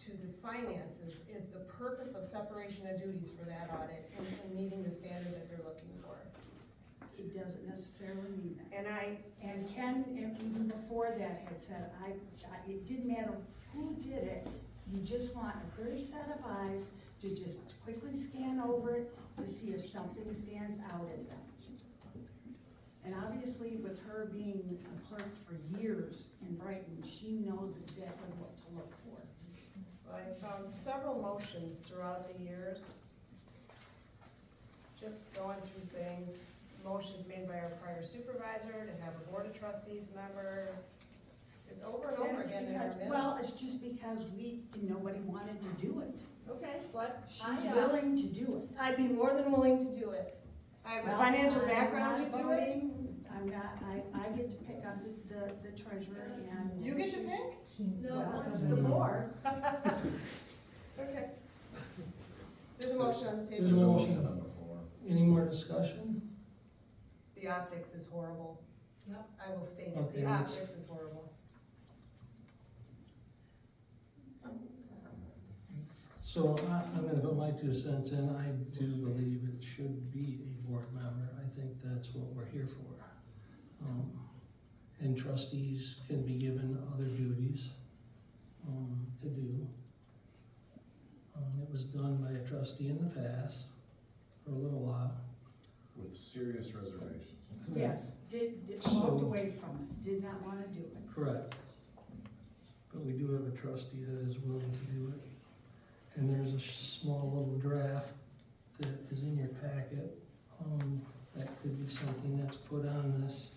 to the finances is the purpose of separation of duties for that audit and meeting the standard that they're looking for? It doesn't necessarily mean that. And Ken, even before that, had said, it didn't matter who did it, you just want a third set of eyes to just quickly scan over it to see if something stands out in them. And obviously, with her being a clerk for years in Brighton, she knows exactly what to look for. I found several motions throughout the years, just going through things. Motions made by our prior supervisor to have a board of trustees member It's over and over That's again in our because, minutes. well, it's just because nobody wanted to do it. Okay, but She's willing to do it. I'd be more than willing to do it. I have the Well, financial I'm background not to do it. voting. I'm not, I get to pick up the treasurer and. You get to she's- pick? Well, it's the board. Okay. There's a motion on the There's There's a a table. motion. motion on the floor. Any more discussion? The optics is horrible. Yep. I will state it, Okay, the let's- optics is horrible. So I'm gonna put my 2 cents in. I do believe it should be a board member. I think that's what we're here for. And trustees can be given other duties, to do. It was done by a trustee in the past for a little while. With serious reservations. Yes, walked So- away from it, did not wanna do it. Correct. But we do have a trustee that is willing to do it. And there's a small little draft that is in your packet, that could be something that's put on this.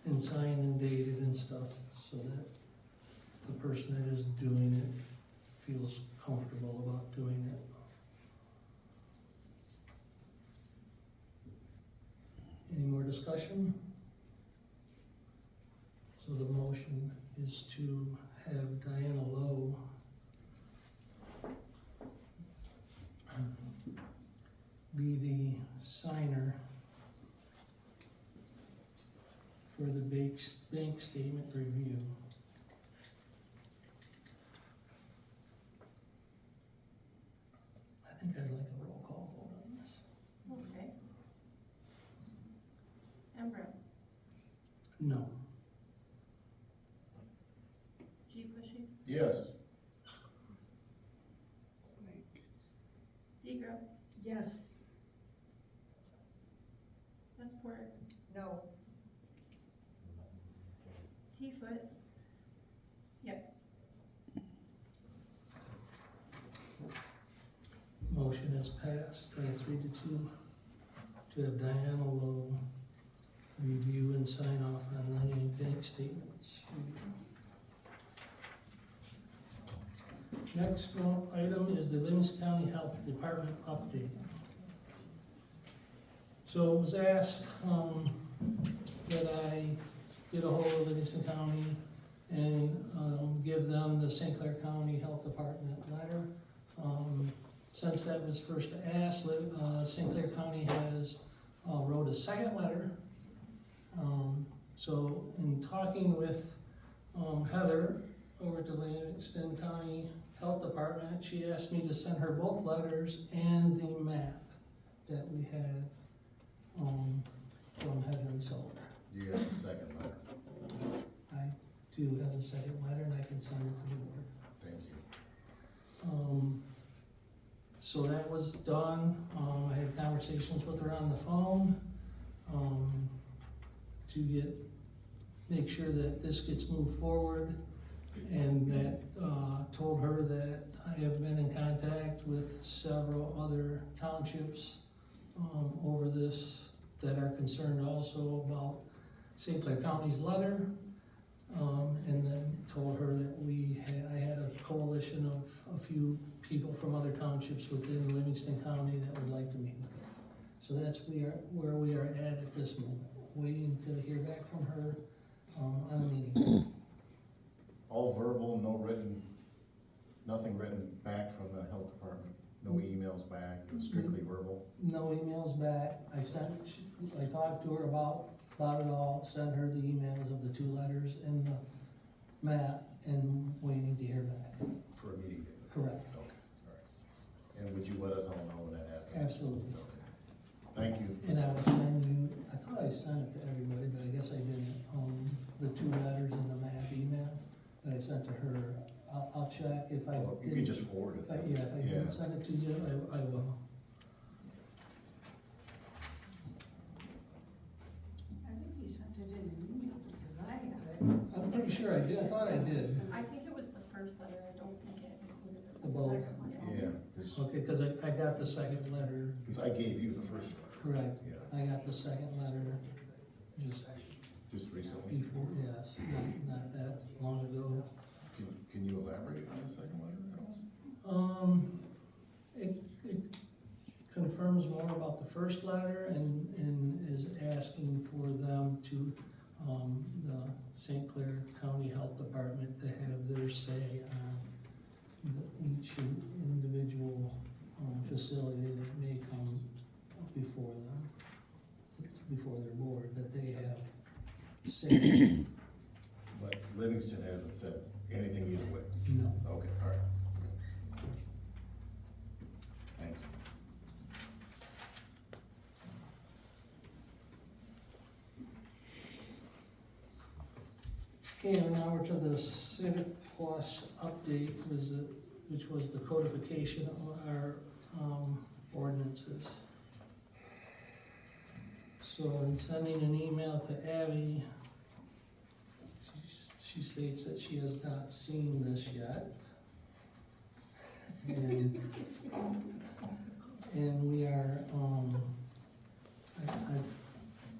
And signed and dated and stuff, so that the person that is doing it feels comfortable about doing it. Any more discussion? So the motion is to have Diana Lowe be the signer for the bank statement review. I think I'd like a roll call vote on this. Okay. Amber, No. G Pushies, Yes. Degra, Yes, Westport, No. T-Foot, yes. Motion is passed by 3-2 to have Diana Lowe review and sign off on any bank statements. Next item is the Livingston County Health Department update. So it was asked, that I get a hold of Livingston County and, give them the St. Clair County Health Department letter. Since that was first asked, St. Clair County has, wrote a second letter. So in talking with, Heather over at the Livingston County Health Department, she asked me to send her both letters and the map that we had, from Heather and Solar. Do you have the second letter? I do have a second letter and I can send it to the board. Thank you. So that was done. I had conversations with her on the phone, to make sure that this gets moved forward. And that, told her that I have been in contact with several other townships, over this, that are concerned also about St. Clair County's letter. And then told her that I had a coalition of a few people from other townships within Livingston County that would like to meet with her. So that's where we are at this moment, waiting to hear back from her, on a meeting. All verbal, no written, nothing written back from the health department? No emails back, it was strictly verbal? No emails back. I talked to her about it all, sent her the emails of the 2 letters and the map, and waiting to hear back. For a meeting date? Correct. Okay, all right. And would you let us all know when that happens? Absolutely. Okay. Thank you. And I will send you, I thought I sent it to everybody, but I guess I didn't, the 2 letters and the map email that I sent to her. I'll check if I You didn't. could just forward it. If I didn't send it to you, I will. I think you sent it in an email because I have it. I'm pretty sure I did, I thought I did. I think it was the first letter, I don't think it included the The both. Second one. Yeah, Okay, cause I got the second letter, because I gave you the first letter. correct. Yeah. I got the second letter, Just recently? before, yes, not that long ago. Can you elaborate on the second letter at all? It confirms more about the first letter and is asking for them to, the St. Clair County Health Department to have their say on each individual, facility that may come before them, before their board, that they have say. But Livingston hasn't said anything either way? No. Okay, all right. Thanks. Okay, and now we're to the Civic Plus update, which was the codification of our ordinances. So in sending an email to Abby, she states that she has not seen this yet. And we are, I've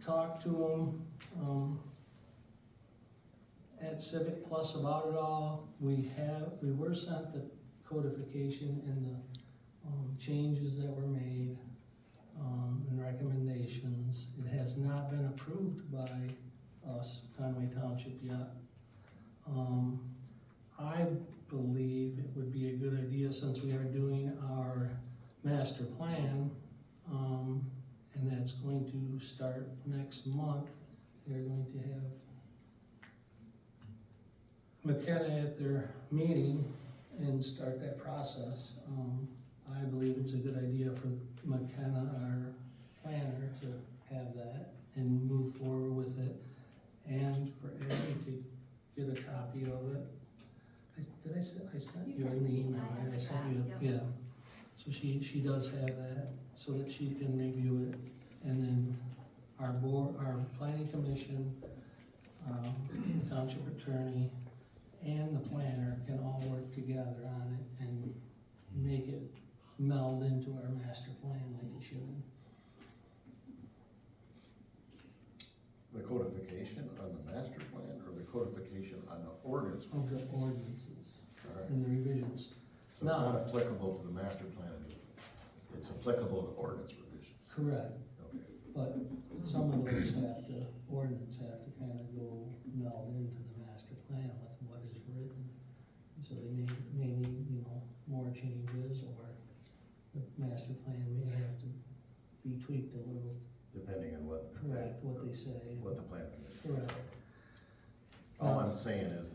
talked to them, at Civic Plus about it all. We were sent the codification and the changes that were made, and recommendations. It has not been approved by us, Conway Township, yet. I believe it would be a good idea, since we are doing our master plan, and that's going to start next month. They're going to have McKenna at their meeting and start that process. I believe it's a good idea for McKenna, our planner, to have that and move forward with it, and for Abby to get a copy of it. I sent you in the email, right? I sent you, yeah. So she does have that, so that she can review it, and then our board, our planning commission, township attorney, and the planner can all work together on it and make it meld into our master plan like it should. The codification on the master plan or the codification on the ordinance? Of the ordinances All right. and the revisions. So it's not applicable to the master plan, it's applicable to ordinance revisions? Correct, Okay. but some of those ordinance have to kind of go meld into the master plan with what is written. So they may need, more changes, or the master plan may have to be tweaked a little. Depending on what. Correct, what they say. What the plan is. Correct. All I'm saying is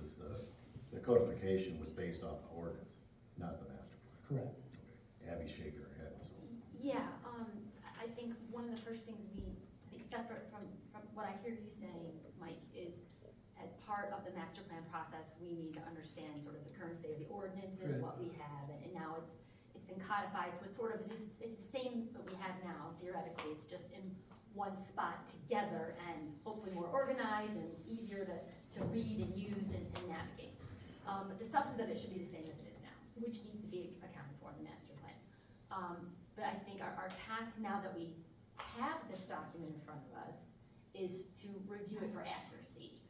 the codification was based off the ordinance, not the master plan. Correct. Okay. Abby shaking her head, so. Yeah, I think one of the first things separate from what I hear you saying, Mike, is as part of the master plan process, we need to understand sort of the current state of the ordinances, Right. what we have, and now it's been codified, so it's sort of it's the same that we have now, theoretically, it's just in one spot together and hopefully more organized and easier to read and use and navigate. But the substance of it should be the same as it is now, which needs to be accounted for in the master plan. But I think our task now that we have this document in front of us is to review it for accuracy.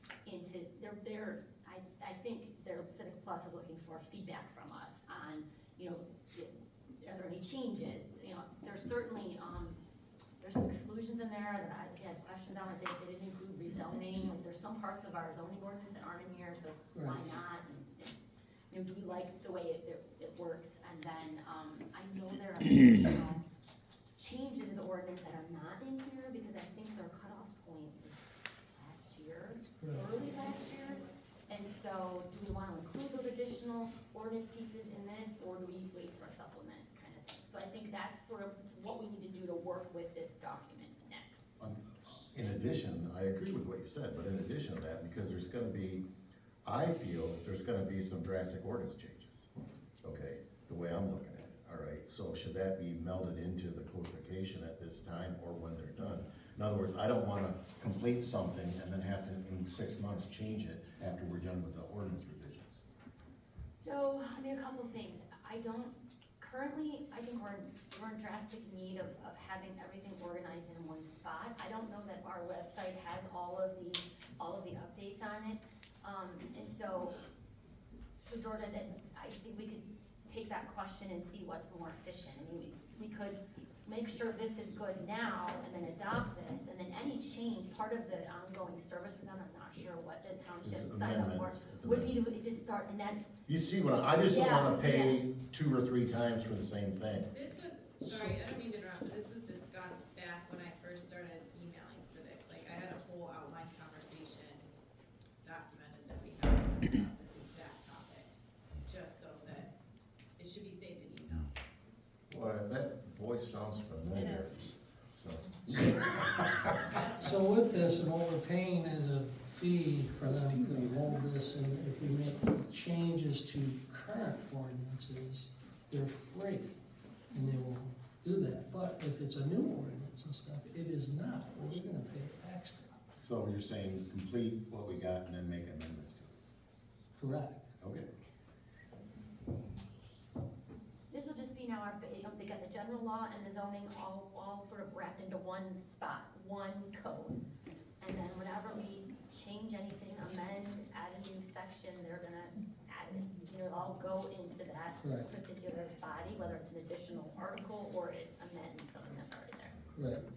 I think their Civic Plus is looking for feedback from us on, are there any changes? There's certainly, there's some exclusions in there that I had questions on. I think they didn't include rezoning. Like, there's some parts of our zoning ordinance that aren't in here, so why not? And, do we like the way it works? And then, I know there are additional changes in the ordinance that are not in here, because I think their cutoff point is last year, early last year. And so, do we want to include those additional ordinance pieces in this, or do we wait for a supplement kind of thing? So I think that's sort of what we need to do to work with this document next. In addition, I agree with what you said, but in addition to that, because there's gonna be, I feel there's gonna be some drastic ordinance changes, okay, the way I'm looking at it, all right? So should that be melded into the codification at this time or when they're done? In other words, I don't wanna complete something and then have to, in 6 months, change it after we're done with the ordinance revisions. So, a couple things. I don't currently, I think we're in drastic need of having everything organized in one spot. I don't know that our website has all of the updates on it. And so Georgia, I think we could take that question and see what's more efficient. I mean, we could make sure this is good now and then adopt this, and then any change, part of the ongoing service with them, I'm not sure what the township It's signed up for, amendments. It's would be to just start, and that's, You see what, I just don't Yeah, wanna pay 2 or 3 times for the same thing. This was, sorry, I don't mean to interrupt, but this was discussed back when I first started emailing Civic. Like, I had a whole outline conversation documented that we had about this exact topic, just so that it should be saved in emails. Well, that voice sounds familiar, so. So with this, and what we're paying is a fee for them to hold this, and if we make changes to current ordinances, they're free, and they will do that. But if it's a new ordinance and stuff, it is not, we're gonna pay extra. So you're saying complete what we got and then make amendments to Correct. it? Okay. this will just be now our, they got the general law and the zoning all sort of wrapped into one spot, one code. And then whenever we change anything, amend, add a new section, they're gonna add it. You know, it'll all go into that Correct. particular body, whether it's an additional article or it amends something that's already there. Correct.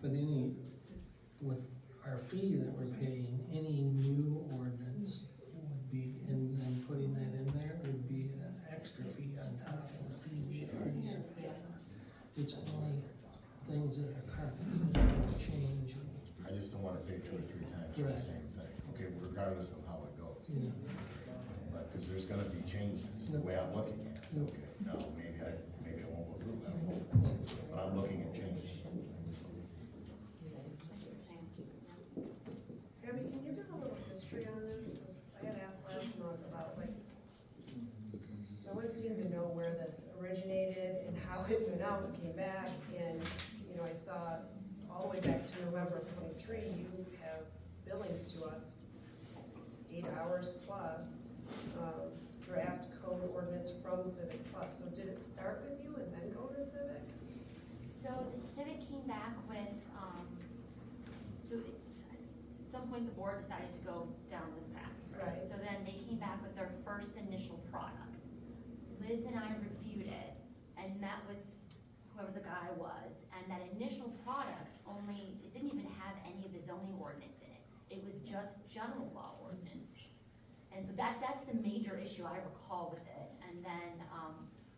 But with our fee that we're paying, any new ordinance would be, and then putting that in there would be an extra fee on top of the fee we already are paying. It's only things that are current, change. I just don't wanna pay 2 or 3 times for the Correct. same thing, okay, regardless of how it goes. Yeah. But, cause there's gonna be changes, the way I'm looking at it, Yep. okay, now, maybe I won't go through, I don't know, but I'm looking at changes. Abby, can you give a little history on this? 'Cause I had asked last month about, like, no one seemed to know where this originated and how it went out and came back, and, you know, I saw all the way back to November of 23, you have billings to us, 8 hours plus, draft code ordinance from Civic Plus. So did it start with you and then go to Civic? So the Civic came back with, at some point the board decided to go down this path. Right. So then they came back with their first initial product. Liz and I reviewed it and met with whoever the guy was, and that initial product it didn't even have any of the zoning ordinance in it. It was just general law ordinance. And so that's the major issue I recall with it. And then,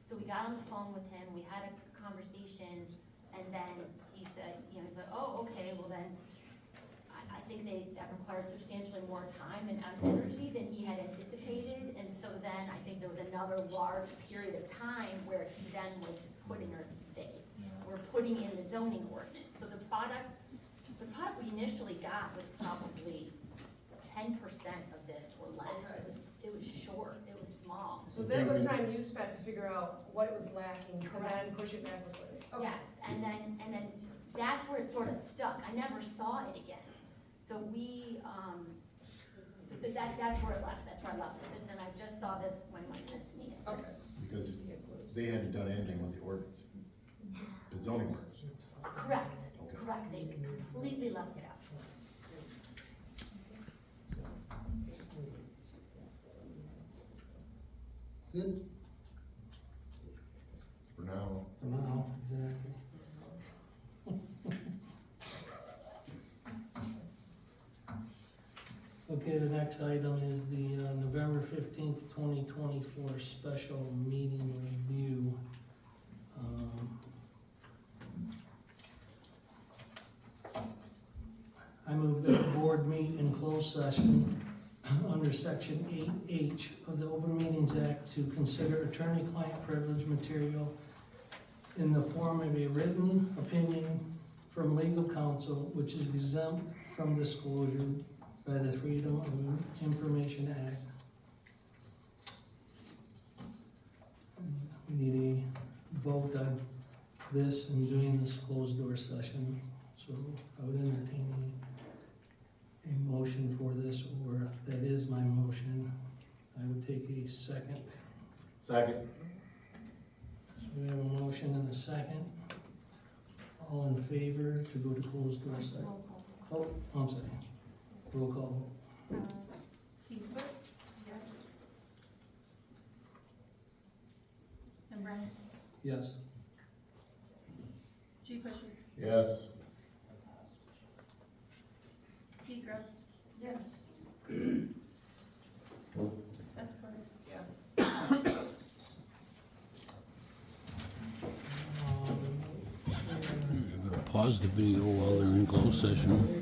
so we got on the phone with him, we had a conversation, and then he said, he's like, oh, okay, well then, I think that required substantially more time and energy than he had anticipated. And so then I think there was another large period of time where he then was putting, or they were putting in the zoning ordinance. So the product we initially got was probably 10% of this or less. It was short, it was small. So that was time you spent to figure out what it was lacking to then push it back with Liz. Okay. Yes, and then that's where it sort of stuck. I never saw it again. So that's where it left, that's where I left it. And I just saw this when Mike sent it to me yesterday. Okay. Because they hadn't done anything with the ordinance, the zoning ordinance. Correct, correct, they completely left it out. Good For now, for now, exactly. Okay, the next item is the November 15th, 2024 special meeting review. I move that the board meet in closed session under section 8H of the Open Meetings Act to consider attorney-client privilege material in the form of a written opinion from legal counsel, which is exempt from disclosure by the Freedom of Information Act. We need a vote on this and doing this closed door session, so I would entertain a motion for this, or that is my motion. I would take a second. second, So We have a motion and a second. All in favor to go to closed door session? Oh, I'm sorry. Roll call. Keith Bush? Yes. And Brian? Yes. G. Busher? Yes. D. Grub? Yes. S. Porter? Yes. I'm gonna pause the video while they're in closed session.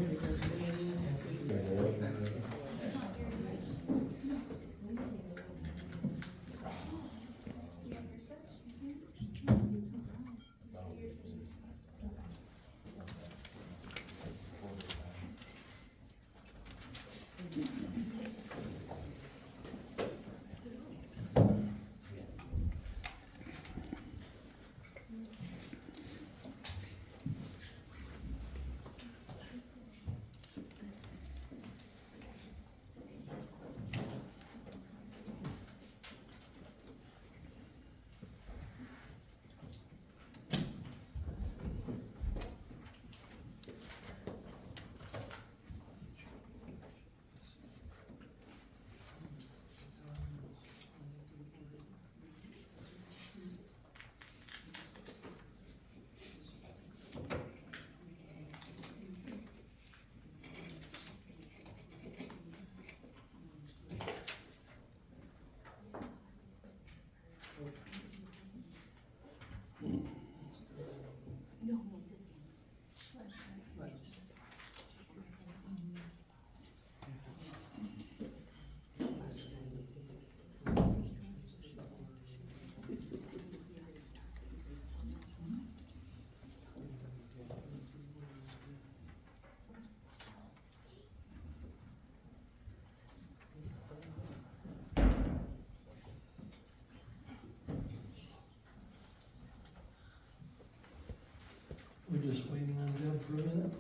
We're just waiting on Deb for a minute.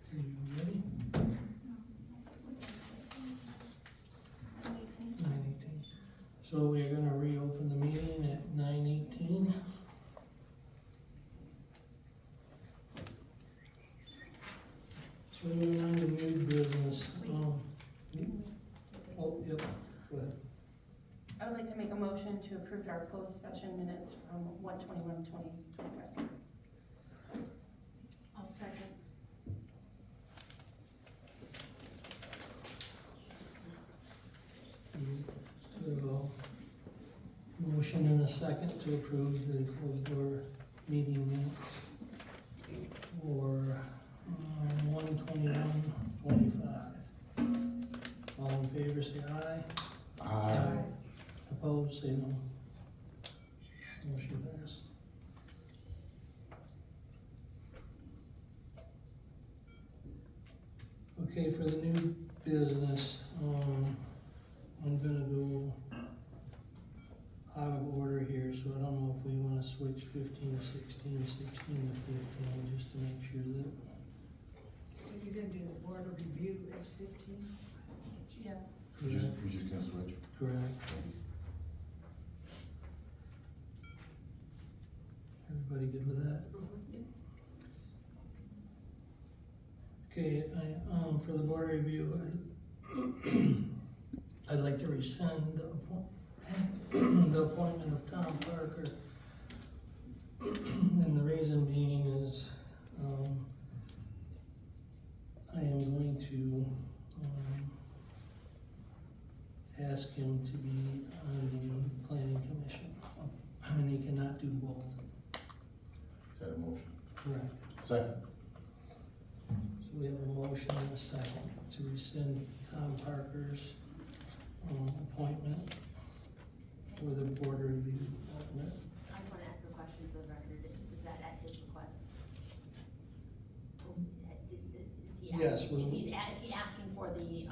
Are you ready? 9:18. So we're gonna reopen the meeting at 9:18. So moving on to new business, oh, yep, go ahead. I would like to make a motion to approve our closed session minutes from 1/21/2025. I'll second. So, motion and a second to approve the closed door meeting minutes for 1/21/25. All in favor, say aye. Aye. Opposed, say no. Motion passed. Okay, for the new business, I'm gonna go out of order here, so I don't know if we wanna switch 15 to 16, 16 to 15, just to make sure that, So you're gonna do the board of review as 15? Yeah. We're just gonna switch. correct? Everybody good with that? Okay, for the board review, I'd like to rescind the appointment of Tom Parker. And the reason being is, I am going to, ask him to be on the planning commission. And he cannot do both. Is that a motion? Correct. Second. So we have a motion and a second to rescind Tom Parker's appointment. for the board review alternate. I just wanna ask a question for the record, is that at his request? Is he Yes, asking, is he asking for the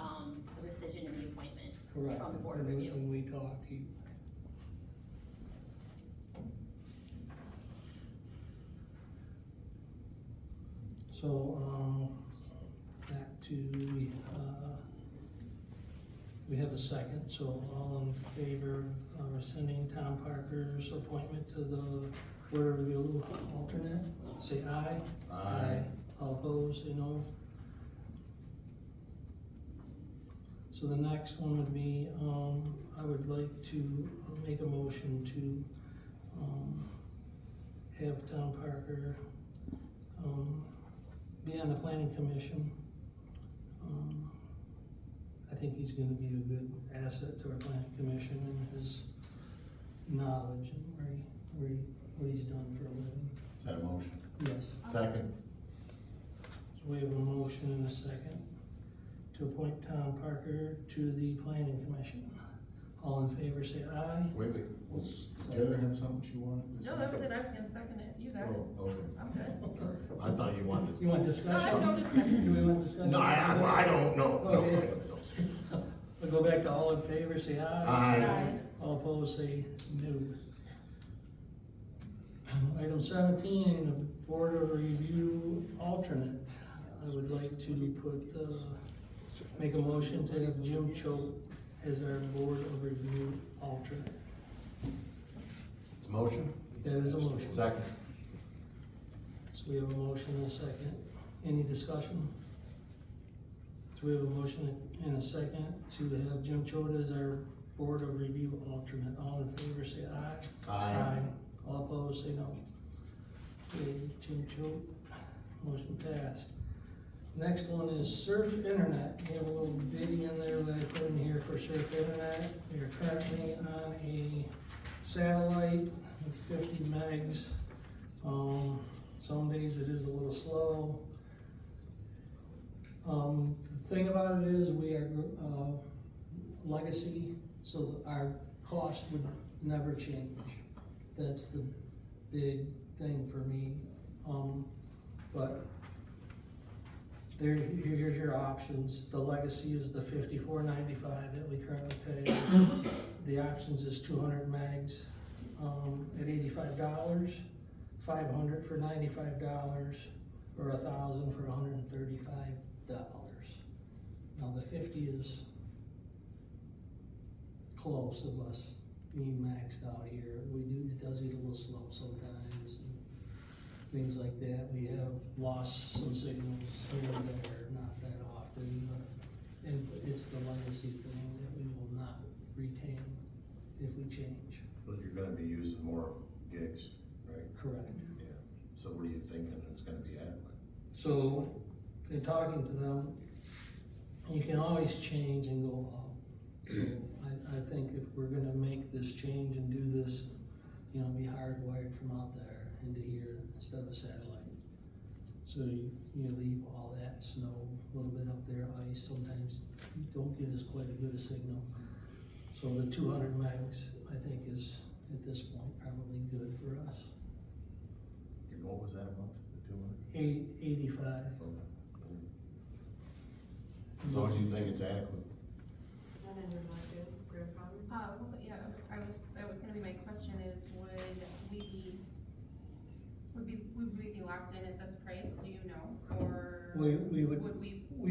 rescission and the appointment Correct. from the board And review? when we talked, he. So, back to, we have a second, so all in favor of rescinding Tom Parker's appointment to the board review alternate, say aye. Aye. All opposed, say no. So the next one would be, I would like to make a motion to, have Tom Parker, be on the planning commission. I think he's gonna be a good asset to our planning commission and his knowledge and what he's done for a living. Is that a motion? Yes. Second. So we have a motion and a second to appoint Tom Parker to the planning commission. All in favor, say aye. Wait, was Heather have something she wanted to say? No, that was it, I was gonna second it, you got it, Oh, okay. I'm good. I thought you wanted to. You want No, I discussion? have no discussion. Do we want discussion? No, I don't know. Okay. We'll go back to all in favor, say aye. Aye. All opposed, say no. Item 17, the Board of Review alternate. I would like to put, make a motion to have Jim Choate as our Board of Review alternate. It's a motion? That is a motion. Second. So we have a motion and a second. Any discussion? So we have a motion and a second to have Jim Choate as our Board of Review alternate. All in favor, say aye. Aye. All opposed, say no. Okay, Jim Choate, motion passed. Next one is Surf Internet. We have a little bidding in there that I put in here for Surf Internet. We are currently on a satellite with 50 megs. Some days it is a little slow. The thing about it is we are legacy, so our cost would never change. That's the big thing for me. But here's your options. The legacy is the $54.95 that we currently pay. The options is 200 megs at $85, 500 for $95, or 1,000 for $135. Now the 50 is close of us being maxed out here. It does get a little slow sometimes and things like that. We have lost some signals here and there, not that often, but it's the legacy thing that we will not retain if we change. But you're gonna be using more gigs, right? Correct. Yeah. So what are you thinking it's gonna be adequate? So, in talking to them, you can always change and go up. So I think if we're gonna make this change and do this, be hardwired from out there into here instead of a satellite. So you leave all that snow, a little bit up there, ice, sometimes you don't get as quite a good a signal. So the 200 megs, I think is, at this point, probably good for us. What was that a month, the 200? 85. As long as you think it's adequate. And then you're not good, grandfather? Well, yeah, that was gonna be my question is, would we be locked in at this price, do you know, or? Would we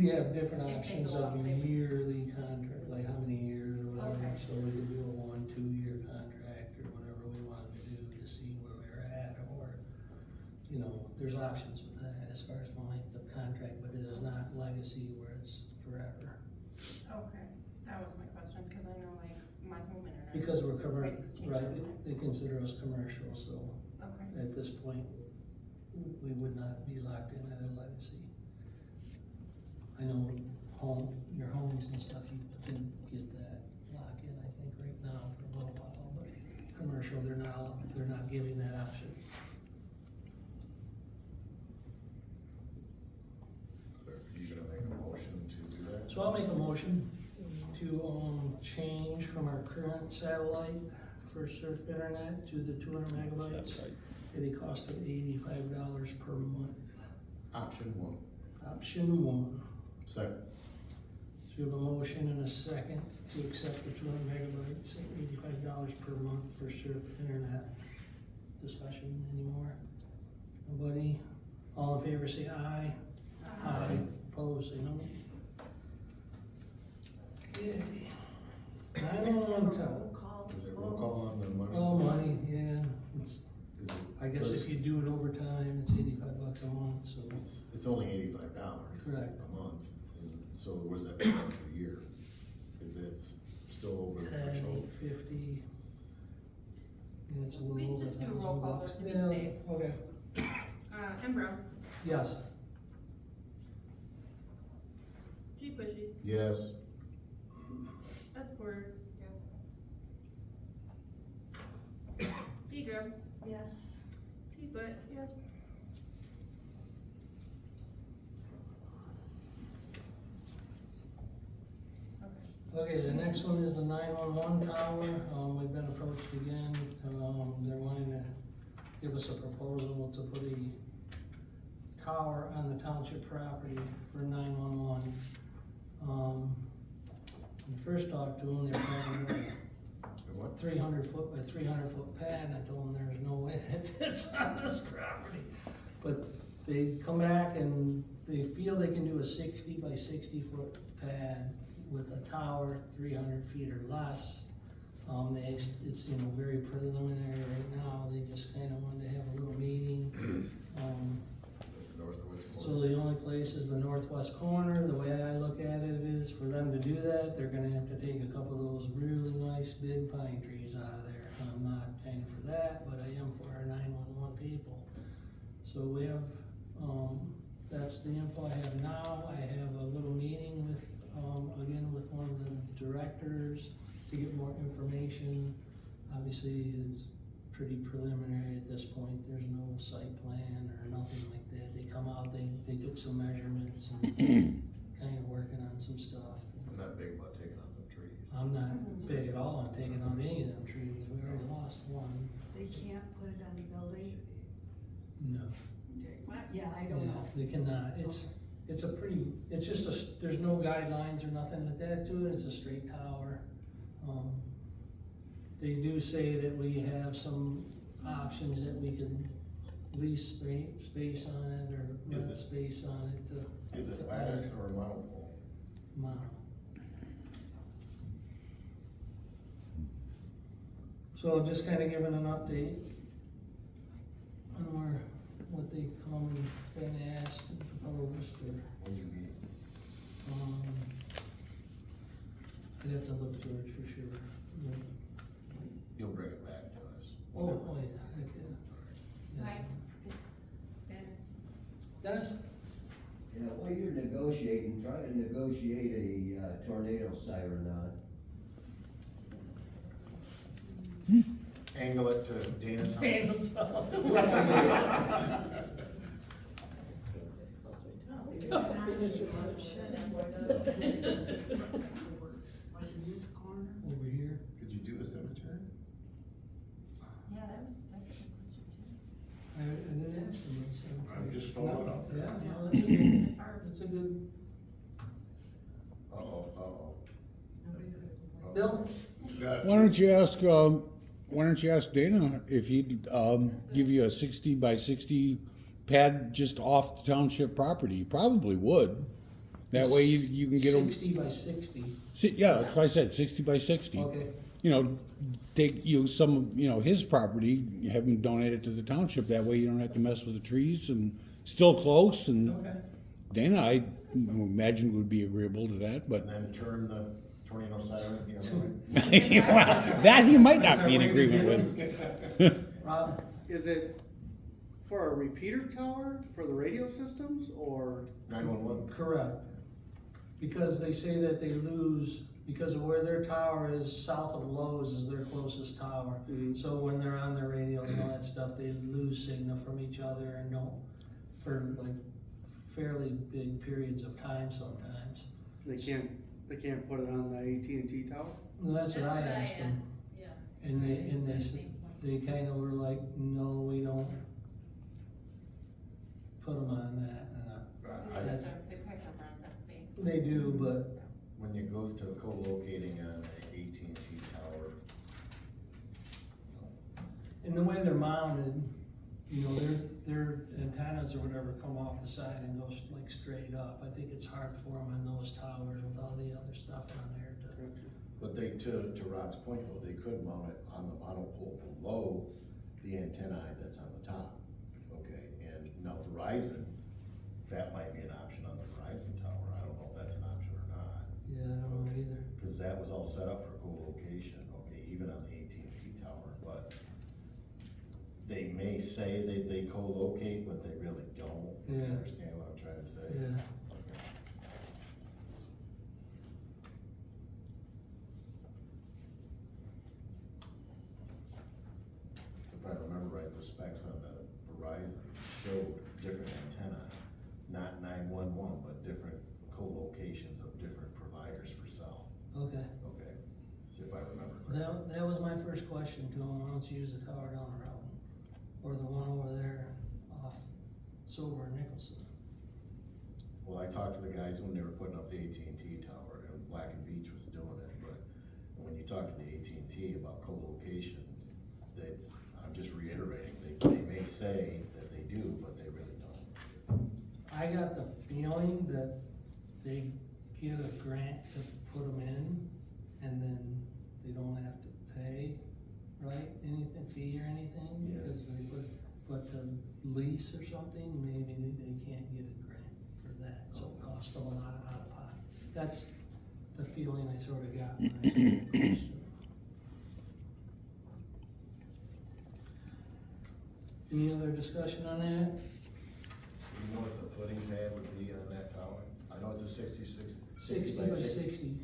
have different If they options go of up, they would- yearly contract, like how many years or whatever, Okay. so we could do a 1-2 year contract or whatever we wanted to do to see where we were at, or, there's options with that as far as the length of contract, but it is not legacy where it's forever. Okay, that was my question, cause I know like my home internet. Because we're commercial, prices change right, all the time. they consider us commercial, so Okay, at this point, we would not be locked in at a legacy. I know your homes and stuff, you can get that lock in, I think, right now for a little while, but commercial, they're not giving that option. Are you gonna make a motion to do that? So I'll make a motion to change from our current satellite for surf internet to the 200 megabytes at a cost of $85 per month. Option one. Option one. Second. So we have a motion and a second to accept the 200 megabytes at $85 per month for surf internet. Discussion anymore? Nobody? All in favor say aye. Aye. Opposed, say no. Okay. 911 tower. Is it roll call on the money? Oh, money, yeah. It's, Is it? I guess if you do it over time, it's $85 a month, so. It's only $85. Correct. A month. And so where's that come out for a year? Is it still over the threshold? 850. Yeah, it's a We little over just do a $1,000 roll call bucks. just to be Yeah, safe. okay. Embro, Yes. G Bushes, Yes. S Porter. Yes. Seagram, Yes. T-Foot. Yes. Okay, the next one is the 911 tower. We've been approached again. They're wanting to give us a proposal to put a tower on the township property for 911. When I first talked to them, they were talking about a 300-foot by 300-foot pad. I told them there's no way that fits on this property. But they come back and they feel they can do a 60 by 60-foot pad with a tower 300 feet or less. It's very preliminary right now. They just kind of wanted to have a little meeting. Northwest corner. So the only place is the northwest corner. The way I look at it is for them to do that, they're gonna have to take a couple of those really nice big pine trees out of there. I'm not kind of for that, but I am for our 911 people. So we have, that's the info I have now. I have a little meeting with, again, with one of the directors to get more information. Obviously, it's pretty preliminary at this point. There's no site plan or nothing like that. They come out, they took some measurements and kind of working on some stuff. I'm not big about taking out the trees. I'm not big at all on taking out any of them trees. We already lost one. They can't put it on the building? No. Yeah, I don't know. They cannot. It's a pretty, it's just there's no guidelines or nothing like that to it. It's a straight tower. They do say that we have some options that we can lease space on it or rent space on it to. Is it lattice or monopole? Mono. So just kind of giving an update on what they come and been asked and proposed or. When's your meeting? I'd have to look, George, for sure. Yeah. You'll bring it back to us. Oh, yeah, heck yeah. Hi. Dennis? Yeah, while you're negotiating, try to negotiate a tornado siren on it. Angle it to Dana's house. Dana's Like in this corner? Over here. Could you do a cemetery? Yeah, that's a good question too. I didn't ask for this. I'm just throwing it out there. Yeah, no, it's a good, Uh-oh. Bill? Why don't you ask Dana if he'd, give you a 60 by 60 pad just off the township property? He probably would. That way you can get them. 60 by 60. Yeah, that's what I said, 60 by 60. Okay. Take some of, his property, have him donate it to the township. That way you don't have to mess with the trees and still close. And Okay. Dana, I imagine would be agreeable to that, but And then turn the tornado siren, that he might not be in agreement with. Rob? Is it for a repeater tower for the radio systems or? 911. Correct. Because they say that they lose, because of where their tower is, south of Lowe's is their closest tower. Mhm. So when they're on their radios and all that stuff, they lose signal from each other and don't, for like fairly big periods of time sometimes. They can't put it on the AT&T tower? Well, that's what I asked them. And they, Right, and they, at the s- same point. they kinda were like, no, we don't put them on that, and that's, They pick up on this thing. they do, but When it goes to co-locating on an AT&T tower, in the way they're mounted, you know, their antennas or whatever come off the side and go like straight up. I think it's hard for them on those towers with all the other stuff on there to. but they, to Rob's point though, they could mount it on the model pole below the antenna that's on the top. Okay, and now Verizon, that might be an option on the Verizon tower. I don't know if that's an option or not. Yeah, I don't know either. Cause that was all set up for co-location, okay, even on the AT&T tower, but they may say they co-locate, but they really don't. If you Yeah. understand what I'm trying to say? Yeah. Okay. If I remember right, the specs on the Verizon showed different antenna, not 911, but different co-locations of different providers for cell. Okay. Okay, see if I remember correctly. That was my first question to them. Why don't you use the tower down the road? Or the one over there off Sober and Nicholson? Well, I talked to the guys when they were putting up the AT&T tower, and Black and Beach was doing it, but when you talk to the AT&T about co-location, I'm just reiterating, they may say that they do, but they really don't. I got the feeling that they get a grant to put them in, and then they don't have to pay, right? Anything, fee or anything, Yeah. because they put, but to lease or something, maybe they can't get a grant for that, so it costs them a lot out of pocket. That's the feeling I sort of got when I asked the question. Any other discussion on that? Do you know what the footing pad would be on that tower? I know it's a 66. 60 by 60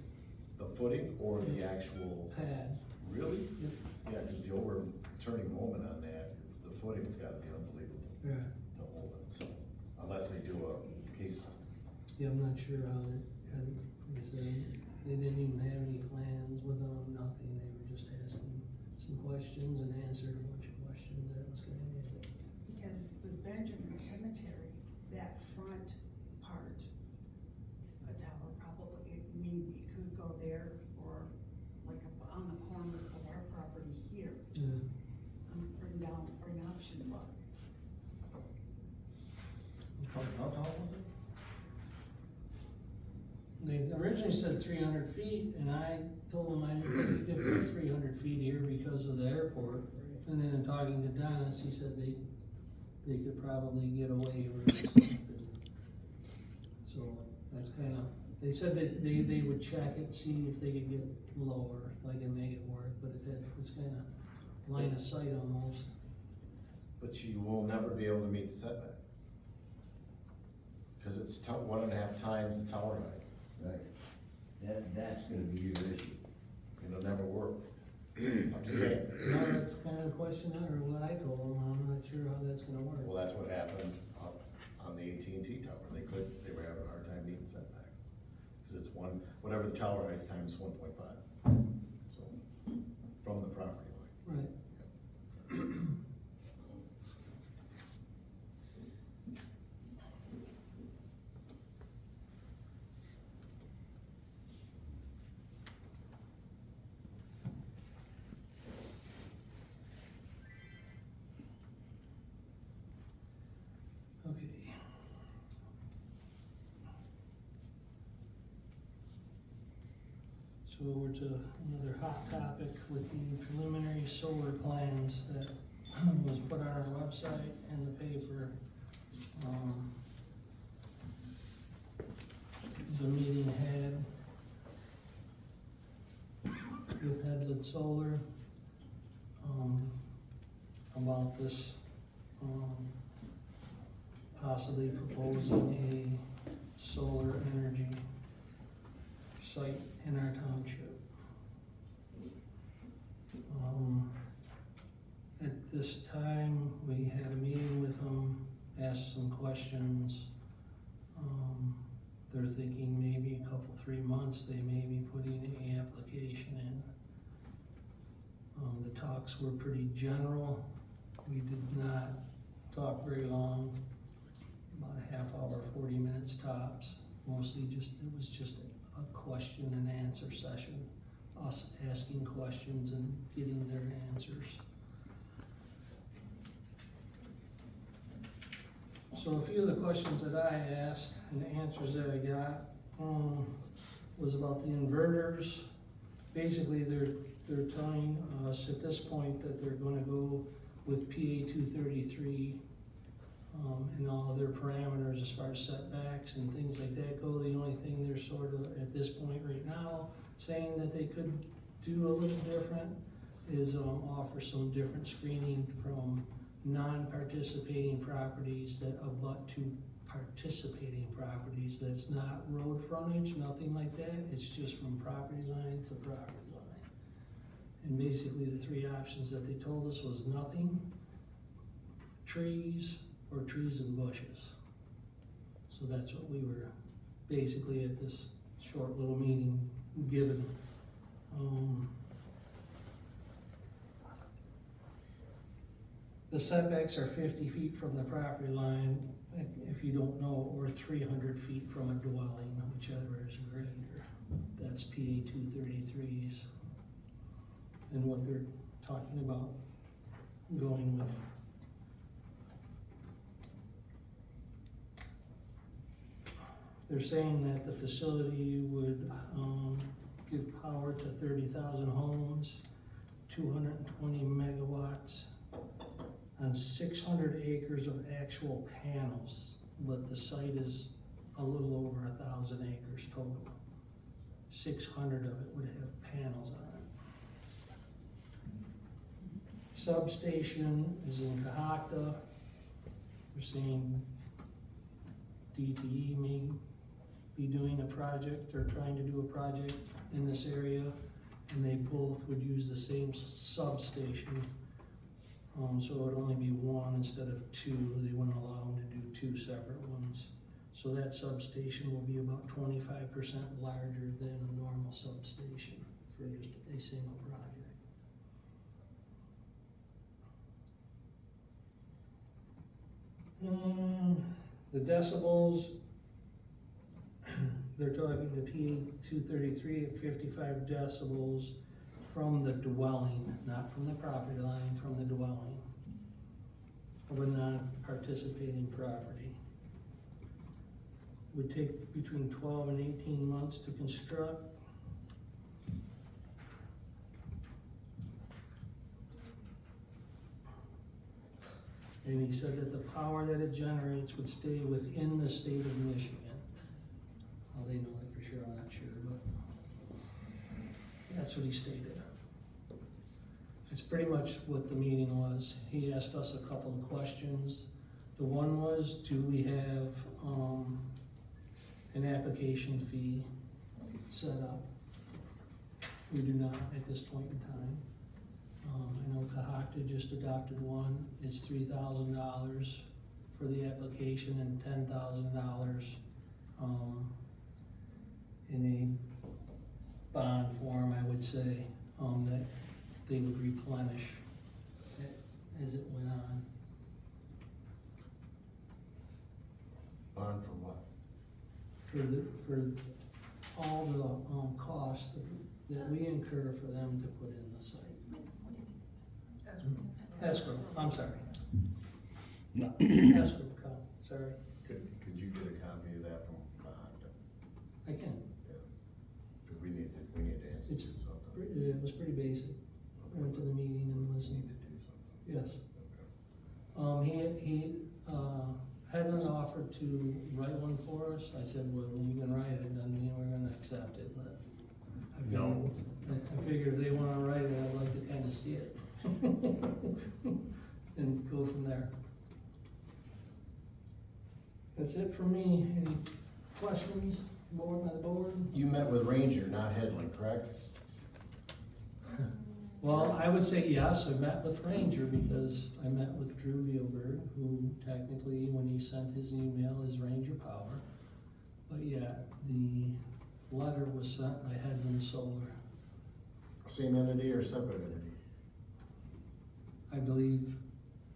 The footing or the actual? pad. Really? Yep. Yeah, cause the overturning moment on that, the footing's gotta be unbelievable Yeah. to hold it, so, unless they do a case. Yeah, I'm not sure how they, like I said, they didn't even have any plans with them, nothing, they were just asking some questions and answered a bunch of questions that was gonna happen. Because with Benjamin Cemetery, that front part, a tower probably, maybe could go there, or like up on the corner of our property here, Yeah. bring options up. How tall was it? They originally said 300 feet, and I told them I didn't get 300 feet here because of the airport. And then in talking to Dennis, he said they could probably get a waiver or something. So that's kinda, they said that they would check it, see if they could get lower, like and make it work, but it's kinda line of sight almost. But you will never be able to meet the setback. Cause it's 1.5 times the tower height. Right. That's gonna be your issue. It'll never work. I'm just saying. No, that's kinda the question, or what I told them, I'm not sure how that's gonna work. Well, that's what happened up on the AT&T tower. They were having a hard time meeting setbacks. Cause it's whatever the tower height times 1.5. So, from the property line. Right. Okay. So we're to another hot topic with the preliminary solar plans that was put on our website and the paper. The meeting had with Headland Solar, about this, possibly proposing a solar energy site in our township. At this time, we had a meeting with them, asked some questions. They're thinking maybe a couple, 3 months, they may be putting an application in. The talks were pretty general. We did not talk very long, about a half hour, 40 minutes tops. Mostly just, it was just a question and answer session, us asking questions and getting their answers. So a few of the questions that I asked and the answers that I got was about the inverters. Basically, they're telling us at this point that they're gonna go with PA 233 and all of their parameters as far as setbacks and things like that go. The only thing they're sort of, at this point right now, saying that they could do a little different is offer some different screening from non-participating properties that abut to participating properties. That's not road frontage, nothing like that. It's just from property line to property line. And basically the three options that they told us was nothing, trees, or trees and bushes. So that's what we were basically at this short little meeting given. The setbacks are 50 feet from the property line, if you don't know, or 300 feet from a dwelling, whichever is greater. That's PA 233s. And what they're talking about going with. They're saying that the facility would give power to 30,000 homes, 220 megawatts, on 600 acres of actual panels, but the site is a little over 1,000 acres total. 600 of it would have panels on it. Substation is in Cohocton. We're seeing DTE may be doing a project, or trying to do a project in this area, and they both would use the same substation. So it would only be one instead of two. They wouldn't allow them to do two separate ones. So that substation will be about 25% larger than a normal substation for just a single project. The decibels, they're talking the PA 233 at 55 decibels from the dwelling, not from the property line, from the dwelling of a non-participating property. Would take between 12 and 18 months to construct. And he said that the power that it generates would stay within the state of Michigan. Well, they know that for sure, I'm not sure, but that's what he stated. It's pretty much what the meeting was. He asked us a couple of questions. The one was, do we have an application fee set up? We do not at this point in time. I know Cohocton just adopted one. It's $3,000 for the application and $10,000 in a bond form, I would say, that they would replenish as it went on. Bond for what? For all the costs that we incur for them to put in the site. Escrow, I'm sorry. Escrow, sorry. Could you get a copy of that from Cohocton? I can. Yeah. We need to institute something. It was pretty basic. I went to the meeting and listened. Need to do something. Yes. Okay. He hadn't offered to write one for us. I said, well, you can write it, doesn't mean we're gonna accept it, but I figured if they wanna write it, I'd like to kinda see it. And go from there. That's it for me. Any questions, board, by the board? You met with Ranger, not Headley, correct? Well, I would say yes, I met with Ranger because I met with Drew Bielberg, who technically, when he sent his email, is Ranger Power. But yeah, the letter was sent by Headland Solar. Same entity or separate entity? I believe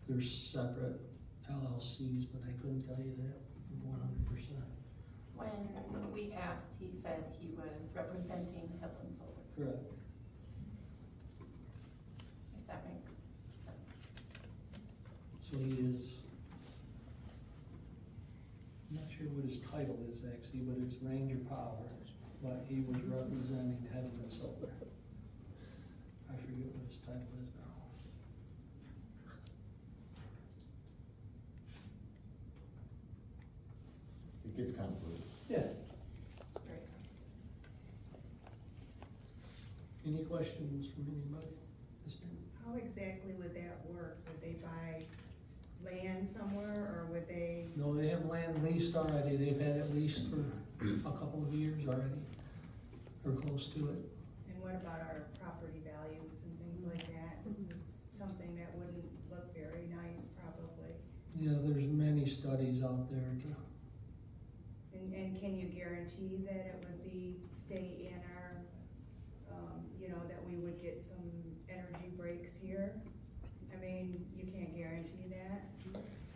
they're separate LLCs, but I couldn't tell you that 100%. When we asked, he said he was representing Headland Solar, Correct. if that makes sense. So he is, I'm not sure what his title is actually, but it's Ranger Power, but he was representing Headland Solar. I forget what his title is now. It gets complicated. Yeah. Very good. Any questions from anybody? Yes, ma'am. How exactly would that work? Would they buy land somewhere, or would they? No, they have land leased already. They've had it leased for a couple of years already, or close to it. And what about our property values and things like that? This is something that wouldn't look very nice, probably. Yeah, there's many studies out there to, And can you guarantee that it would stay in our, that we would get some energy breaks here? I mean, you can't guarantee that?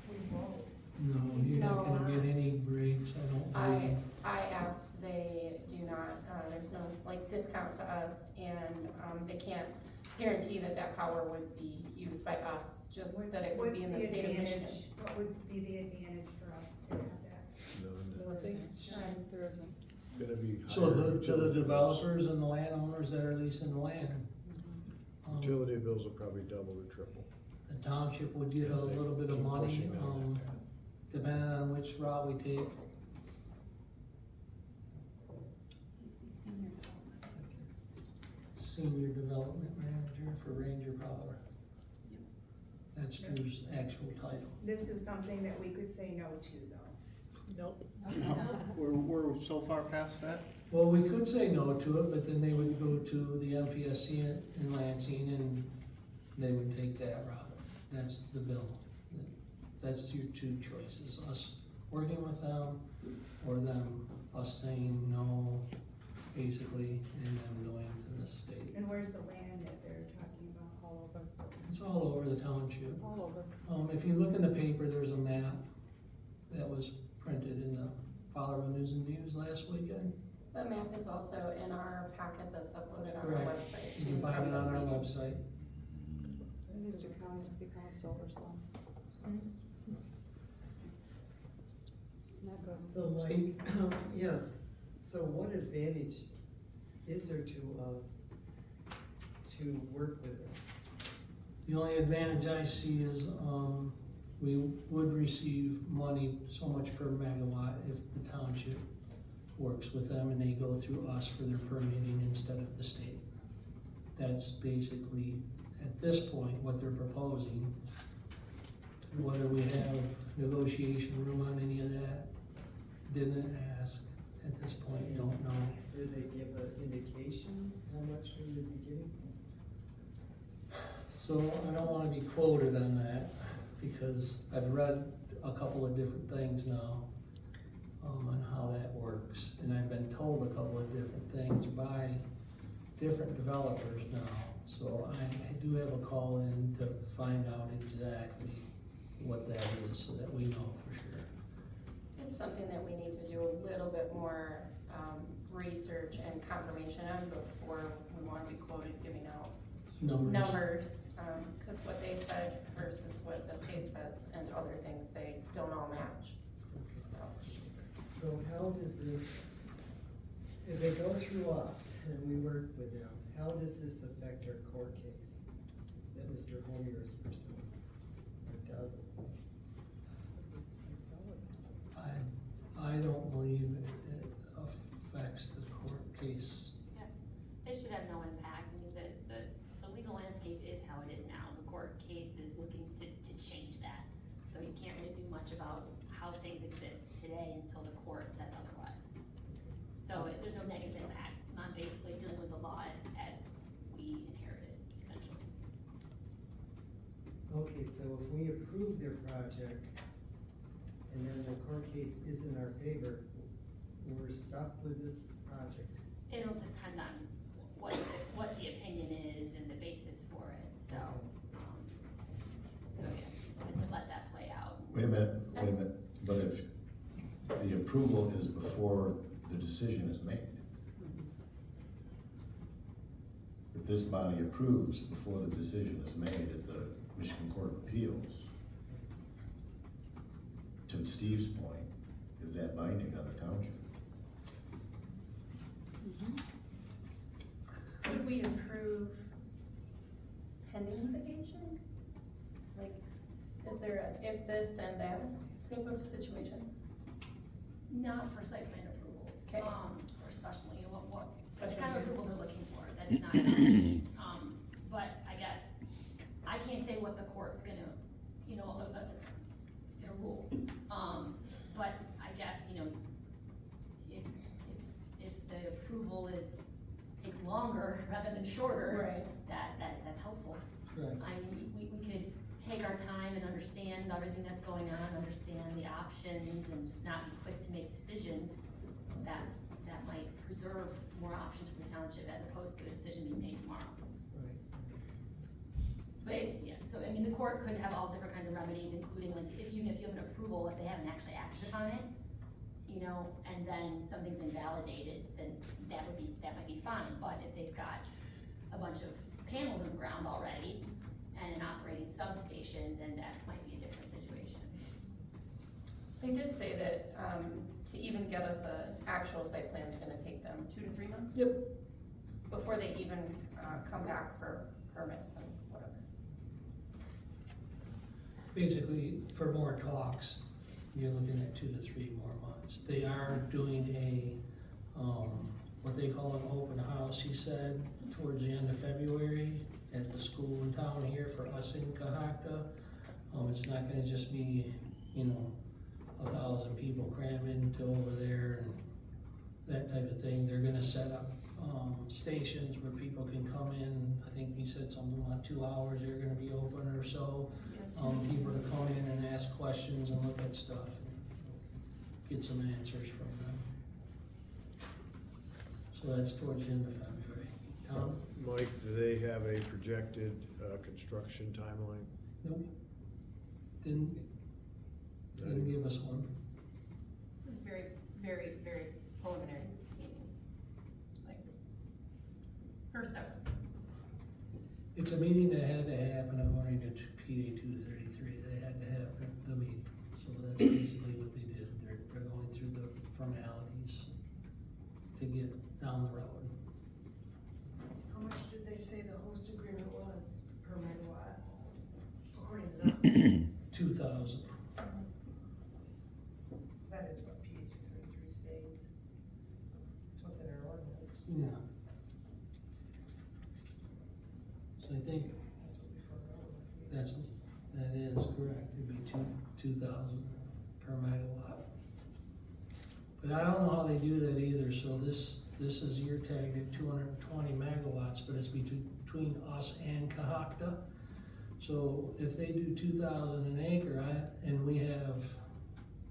We won't. no, you're not gonna No, get any breaks, I don't believe. I asked, they do not, there's no like discount to us, and, they can't guarantee that that power would be used by us, just that it would be in the state of Michigan. What would be the advantage for us to have that? Nothing. There isn't. Gonna be So higher to the utility developers and the landowners that are leasing the land. bills. Utility bills will probably double or triple. The township would get a Because they little bit of keep money, pushing down that path. depending on which route we take. Senior Development Manager for Ranger Power. That's Drew's actual title. This is something that we could say no to, though. Nope. We're so far past that? Well, we could say no to it, but then they would go to the MPSC in Lansing and they would take that route. That's the bill. That's your two choices, us working with them or them, us saying no, basically, and them going to the state. And where's the land that they're talking about? All over. It's all over the township. All over. If you look in the paper, there's a map that was printed in the Colorado News and Views last weekend. The map is also in our packet that's uploaded on our Correct. website. You can find it on our website. It needs to become a solar zone. So Mike, yes, so what advantage is there to us to work with it? The only advantage I see is, we would receive money so much per megawatt if the township works with them and they go through us for their permitting instead of the state. That's basically, at this point, what they're proposing. Whether we have negotiation room on any of that, didn't ask. At this point, don't know. Did they give an indication how much we would be getting? So I don't wanna be quoted on that, because I've read a couple of different things now, on how that works, and I've been told a couple of different things by different developers now. So I do have a call in to find out exactly what that is, so that we know for sure. It's something that we need to do a little bit more, research and confirmation on before we want to be quoted giving out numbers. Cause what they said versus what the state says and other things say don't all match, so. So how does this, if they go through us and we work with them, how does this affect our court case that Mr. Homier is pursuing, or does it? I don't believe it affects the court case. Yeah, it should have no impact. I mean, the legal landscape is how it is now. The court case is looking to change that. So you can't really do much about how things exist today until the court says otherwise. So there's no negative impact. I'm basically dealing with the law as we inherited, essentially. Okay, so if we approve their project and then the court case is in our favor, we're stuck with this project. It'll depend on what the opinion is and the basis for it, so. Wait a minute, but if the approval is before the decision is made, if this body approves before the decision is made at the Michigan Court of Appeals, to Steve's point, is that binding on the township? Could we approve pending litigation? Like, is there a if this then that type of situation? Not for site plan approvals. Okay. Or special, you know, what Special kind of use. approval they're looking for, that's not an issue. But I guess, I can't say what the court's gonna, you know, gonna rule. But I guess, you know, if the approval takes longer rather than shorter. Right. That's helpful. Correct. I mean, we could take our time and understand everything that's going on, understand the options, and just not be quick to make decisions. That might preserve more options for the township as opposed to a decision being made tomorrow. Right. But, yeah, so, I mean, the court could have all different kinds of remedies, including like, even if you have an approval, if they haven't actually acted upon it, you know, and then something's invalidated, then that might be fine. But if they've got a bunch of panels in the ground already and an operating substation, then that might be a different situation. They did say that, to even get us a actual site plan is gonna take them 2 to 3 months. Yep. Before they even, come back for permits and whatever. Basically, for more talks, you're looking at 2 to 3 more months. They are doing a, what they call an open house, he said, towards the end of February at the school in town here for us in Cohocton. It's not gonna just be, you know, 1,000 people cramming to over there and that type of thing. They're gonna set up, stations where people can come in. I think he said something like 2 hours they're gonna be open or so. People to come in and ask questions and look at stuff and get some answers from them. So that's towards the end of February. Tom? Mike, do they have a projected, construction timeline? Nope. Didn't give us one. This is very, very, very preliminary meeting. Like, first ever. It's a meeting that had to happen according to PA 233. They had to have the meeting. So that's basically what they did. They're going through the formalities to get down the road. How much did they say the host agreement was per megawatt, according to them? 2,000. That is what PA 233 states. That's what's in our ordinance. Yeah. So I think That's what we figured out. that is correct. It'd be 2,000 per megawatt. But I don't know how they do that either. So this is year tagged at 220 megawatts, but it's between us and Cohocton. So if they do 2,000 an acre, and we have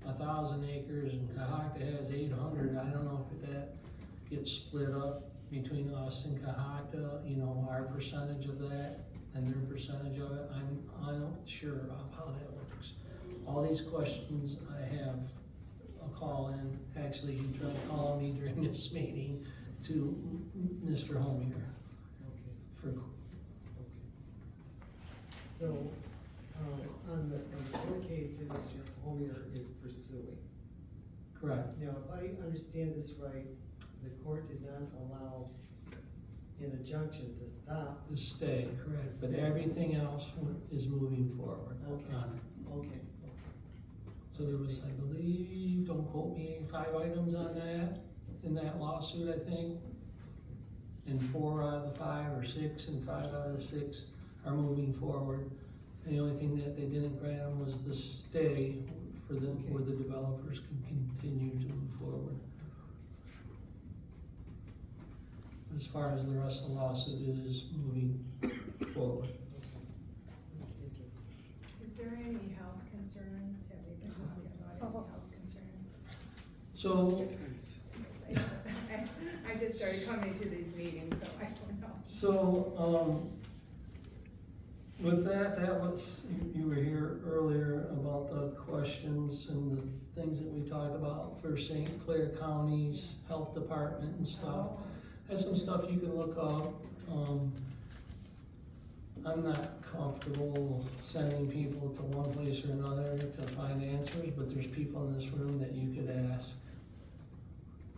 1,000 acres and Cohocton has 800, I don't know if that gets split up between us and Cohocton, you know, our percentage of that and their percentage of it. I'm not sure of how that works. All these questions I have a call in, actually he tried calling me during this meeting to Mr. Homier Okay. for So, on the court case that Mr. Homier is pursuing, correct. now, if I understand this right, the court did not allow an injunction to stop. The stay, correct, but Stay. everything else is moving forward Okay. on it. Okay, So there was, I believe, don't quote me, 5 items on that, in that lawsuit, I think. And 4 out of the 5 or 6, and 5 out of the 6 are moving forward. And the only thing that they didn't grant them was the stay for the, where the developers can continue to move forward. As far as the rest of the lawsuit is moving forward. thank you. Is there any health concerns? Have they been talking about any health concerns? So, I just started coming to these meetings, so I don't know. So, With that, that was, you were here earlier about the questions and the things that we talked about for St. Clair County's Health Department and stuff. That's some stuff you can look up. I'm not comfortable sending people to one place or another to find answers, but there's people in this room that you could ask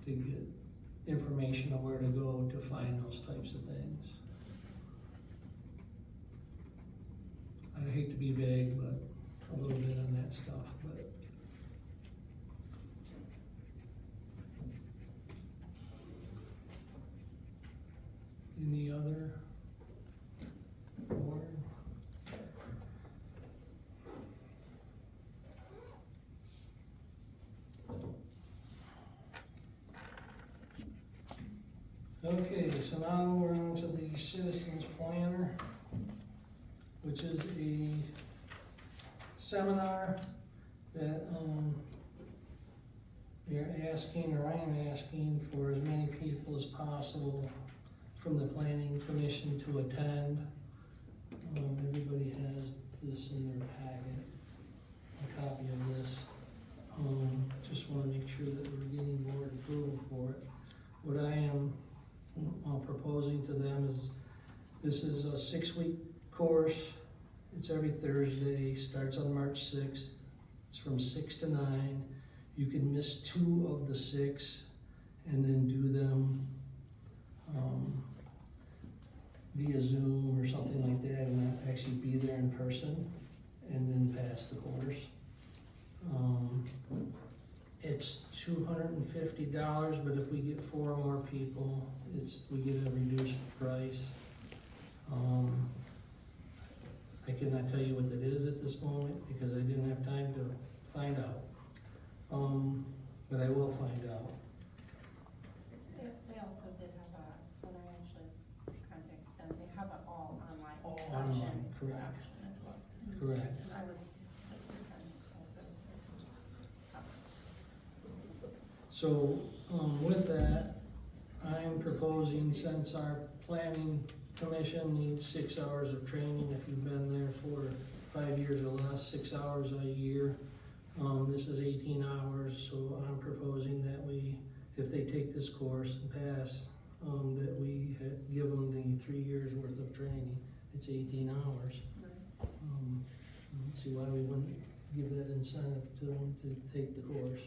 to get information on where to go to find those types of things. I hate to be vague, but a little bit on that stuff, but. Any other board? Okay, so now we're on to the Citizens Planner, which is a seminar that you're asking, or I am asking, for as many people as possible from the Planning Commission to attend. Everybody has this in their packet, a copy of this. Just want to make sure that we're getting board approval for it. What I am proposing to them is, this is a 6-week course. It's every Thursday, starts on March 6th. It's from 6 to 9. You can miss 2 of the 6 and then do them via Zoom or something like that, and not actually be there in person, and then pass the course. It's $250, but if we get 4 or more people, we get a reduced price. I cannot tell you what that is at this moment because I didn't have time to find out. But I will find out. They also did have when I actually contacted them, they have an all online All option. online, correct. Option as well. Correct. And I would like to attend also. So, with that, I'm proposing, since our planning commission needs 6 hours of training, if you've been there for 5 years or less, 6 hours a year. This is 18 hours, so I'm proposing that we, if they take this course and pass, that we give them the 3 years worth of training. It's 18 hours. I don't see why we wouldn't give that incentive to them to take the course.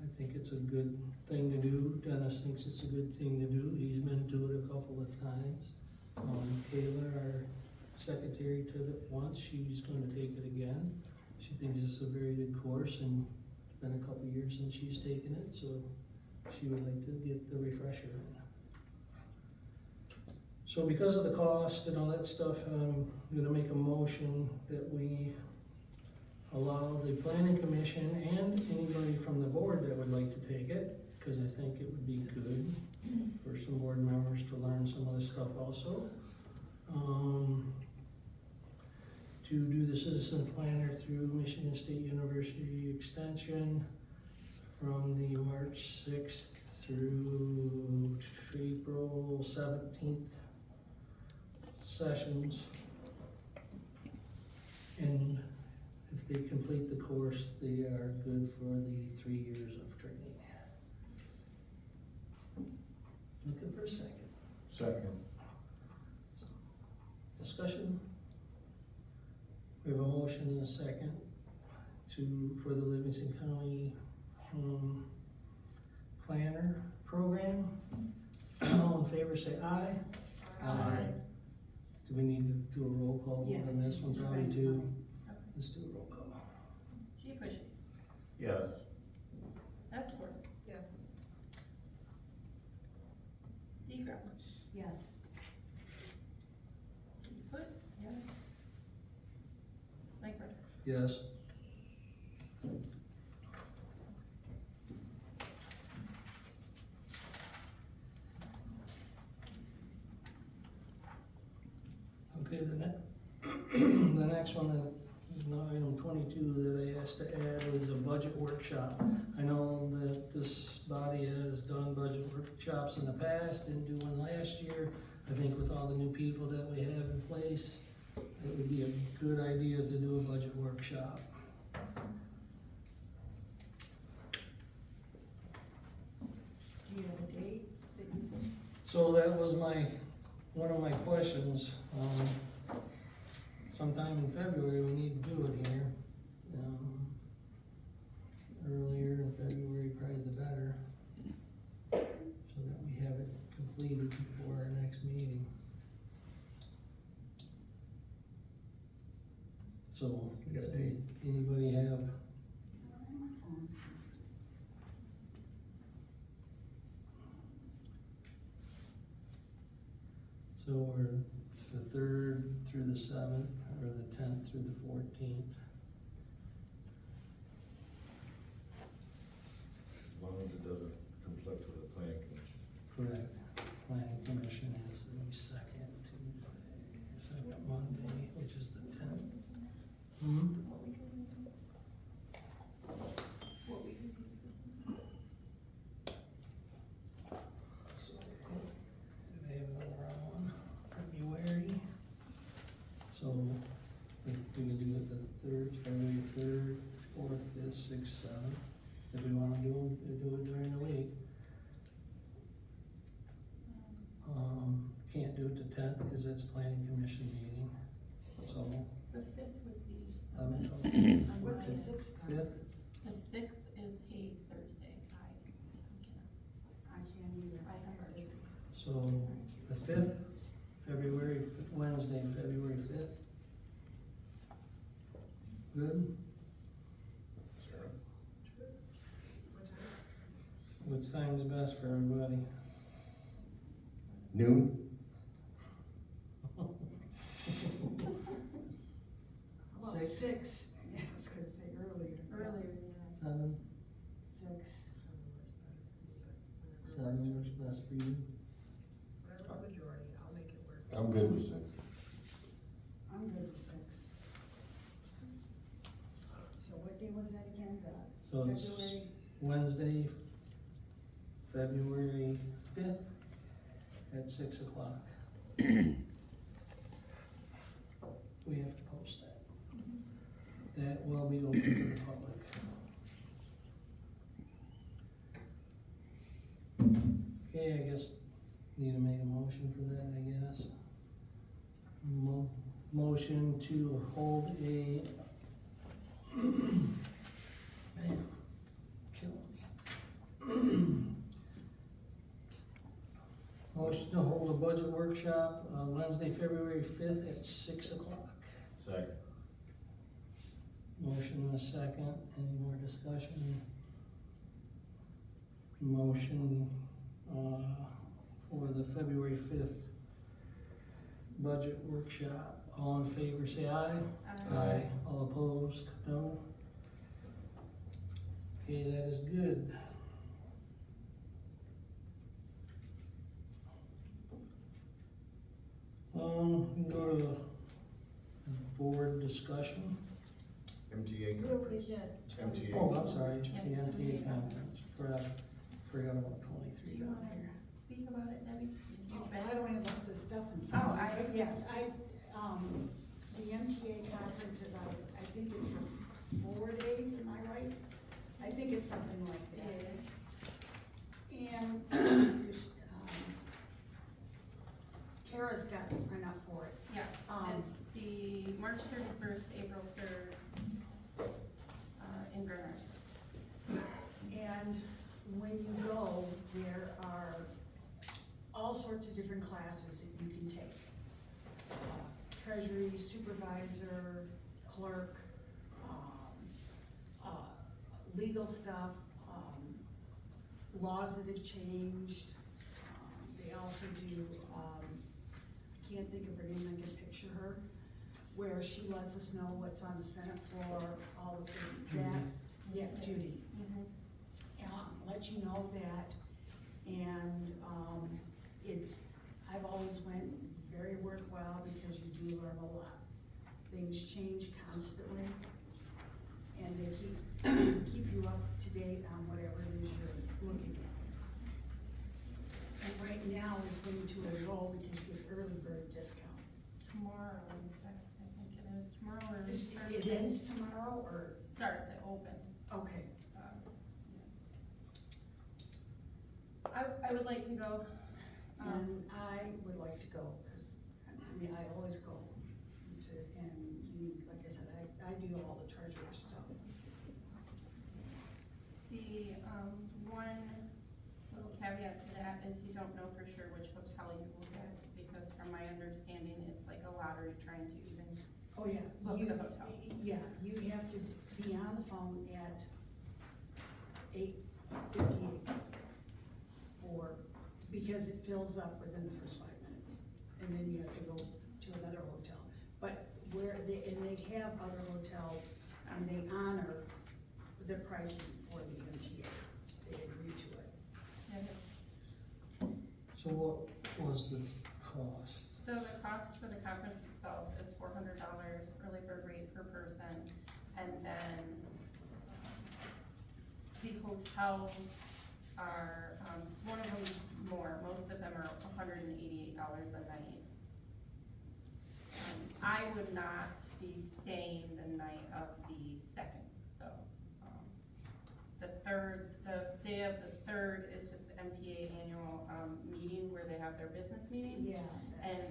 I think it's a good thing to do. Dennis thinks it's a good thing to do. He's been to it a couple of times. Kayla, our secretary, took it once. She's going to take it again. She thinks it's a very good course, and it's been a couple of years since she's taken it, so she would like to get the refresher in. So because of the cost and all that stuff, I'm gonna make a motion that we allow the planning commission and anybody from the board that would like to take it, because I think it would be good for some board members to learn some of this stuff also. To do the citizen planner through Michigan State University Extension from the March 6th through April 17th sessions. And if they complete the course, they are good for the 3 years of training. Looking for a second. Second. Discussion? We have a motion and a second for the Livingston County Planner Program. All in favor say aye. Aye. Do we need to do a roll call on this one? Probably too. Let's do a roll call. G. Pushes. Yes. Escort. Yes. D. Grub. Yes. Foot. Yes. Mike Burger. Yes. Okay, the next one, item 22 that I asked to add was a budget workshop. I know that this body has done budget workshops in the past, didn't do one last year. I think with all the new people that we have in place, it would be a good idea to do a budget workshop. Do you have a date that you? So that was one of my questions. Sometime in February, we need to do it here. Earlier in February, probably the better, so that we have it completed before our next meeting. So, does anybody have? So we're the 3rd through the 7th, or the 10th through the 14th. As long as it doesn't conflict with the planning commission. Correct. Planning commission is the second Monday, which is the 10th. So, do they have another wrong one? February. So, we can do it the 3rd, February 3rd, 4th, 5th, 6th, 7th. If we wanna do it during the week. Can't do it the 10th because it's planning commission meeting, so. The 5th would be. What's the 6th? 5th, The 6th is a Thursday. I can't either. I have it. so the 5th, Wednesday, February 5th. Good? What time is best for everybody? Noon? How about 6? 6? Yeah, I was gonna say earlier. Earlier, yeah. 7? 6. 7 works best for you? Whatever the majority, I'll make it work. I'm good with 6. I'm good with 6. So what day was that again? So it's February? Wednesday, February 5th at 6 o'clock. We have to post that. That will be open to the public. Okay, I guess need to make a motion for that, I guess. Motion to hold a man, killing me. Motion to hold a budget workshop on Wednesday, February 5th at 6 o'clock. Second. Motion and a second. Any more discussion? Motion for the February 5th budget workshop. All in favor, say aye. Aye. All opposed, no. Okay, that is good. We can go to board discussion. MTA Where conference. is it? MTA. Oh, I'm sorry, Yeah, the it's MTA MTA conference, forgot about Do 23 you down wanna here. speak about it, Debbie? I don't have all the stuff in front of me, Oh, I- but yes, the MTA conference is, I think it's for 4 days, am I right? I think it's something like that. And, Tara's got the printout for it. Yeah, Um, it's the March 31st, April 3rd, in Granite. And when you go, there are all sorts of different classes that you can take. Treasury, supervisor, clerk, legal stuff, laws that have changed. They also do, I can't think of her name, I can picture her, where she lets us know what's on the Senate floor, all of that. Yeah, Judy. Let you know that, and, I've always went, it's very worthwhile because you do learn a lot. Things change constantly, and they keep you up to date on whatever it is you're looking at. And right right now is going to enroll because you get early bird discount. Tomorrow, in fact, I think it is tomorrow or It ends tomorrow or, starts at open. okay. I would like to go. And I would like to go, cause, I mean, I always go to, and you, like I said, I do all the treasurer stuff. The, one little caveat to that is you don't know for sure which hotel you will get, because from my understanding, it's like a lottery trying to even Oh, yeah. book You- the hotel. Yeah, you have to be on the phone at 8:58. Or, because it fills up within the first 5 minutes, and then you have to go to another hotel. But where they, and they have other hotels, and they honor the pricing for the MTA, they agree to it. So what was the cost? So the cost for the conference itself is $400 early bird rate per person, and then the hotels are, one of them more, most of them are $188 a night. I would not be staying the night of the second, though. The day of the third is just the MTA annual, meeting where they have their business meeting. Yeah. And,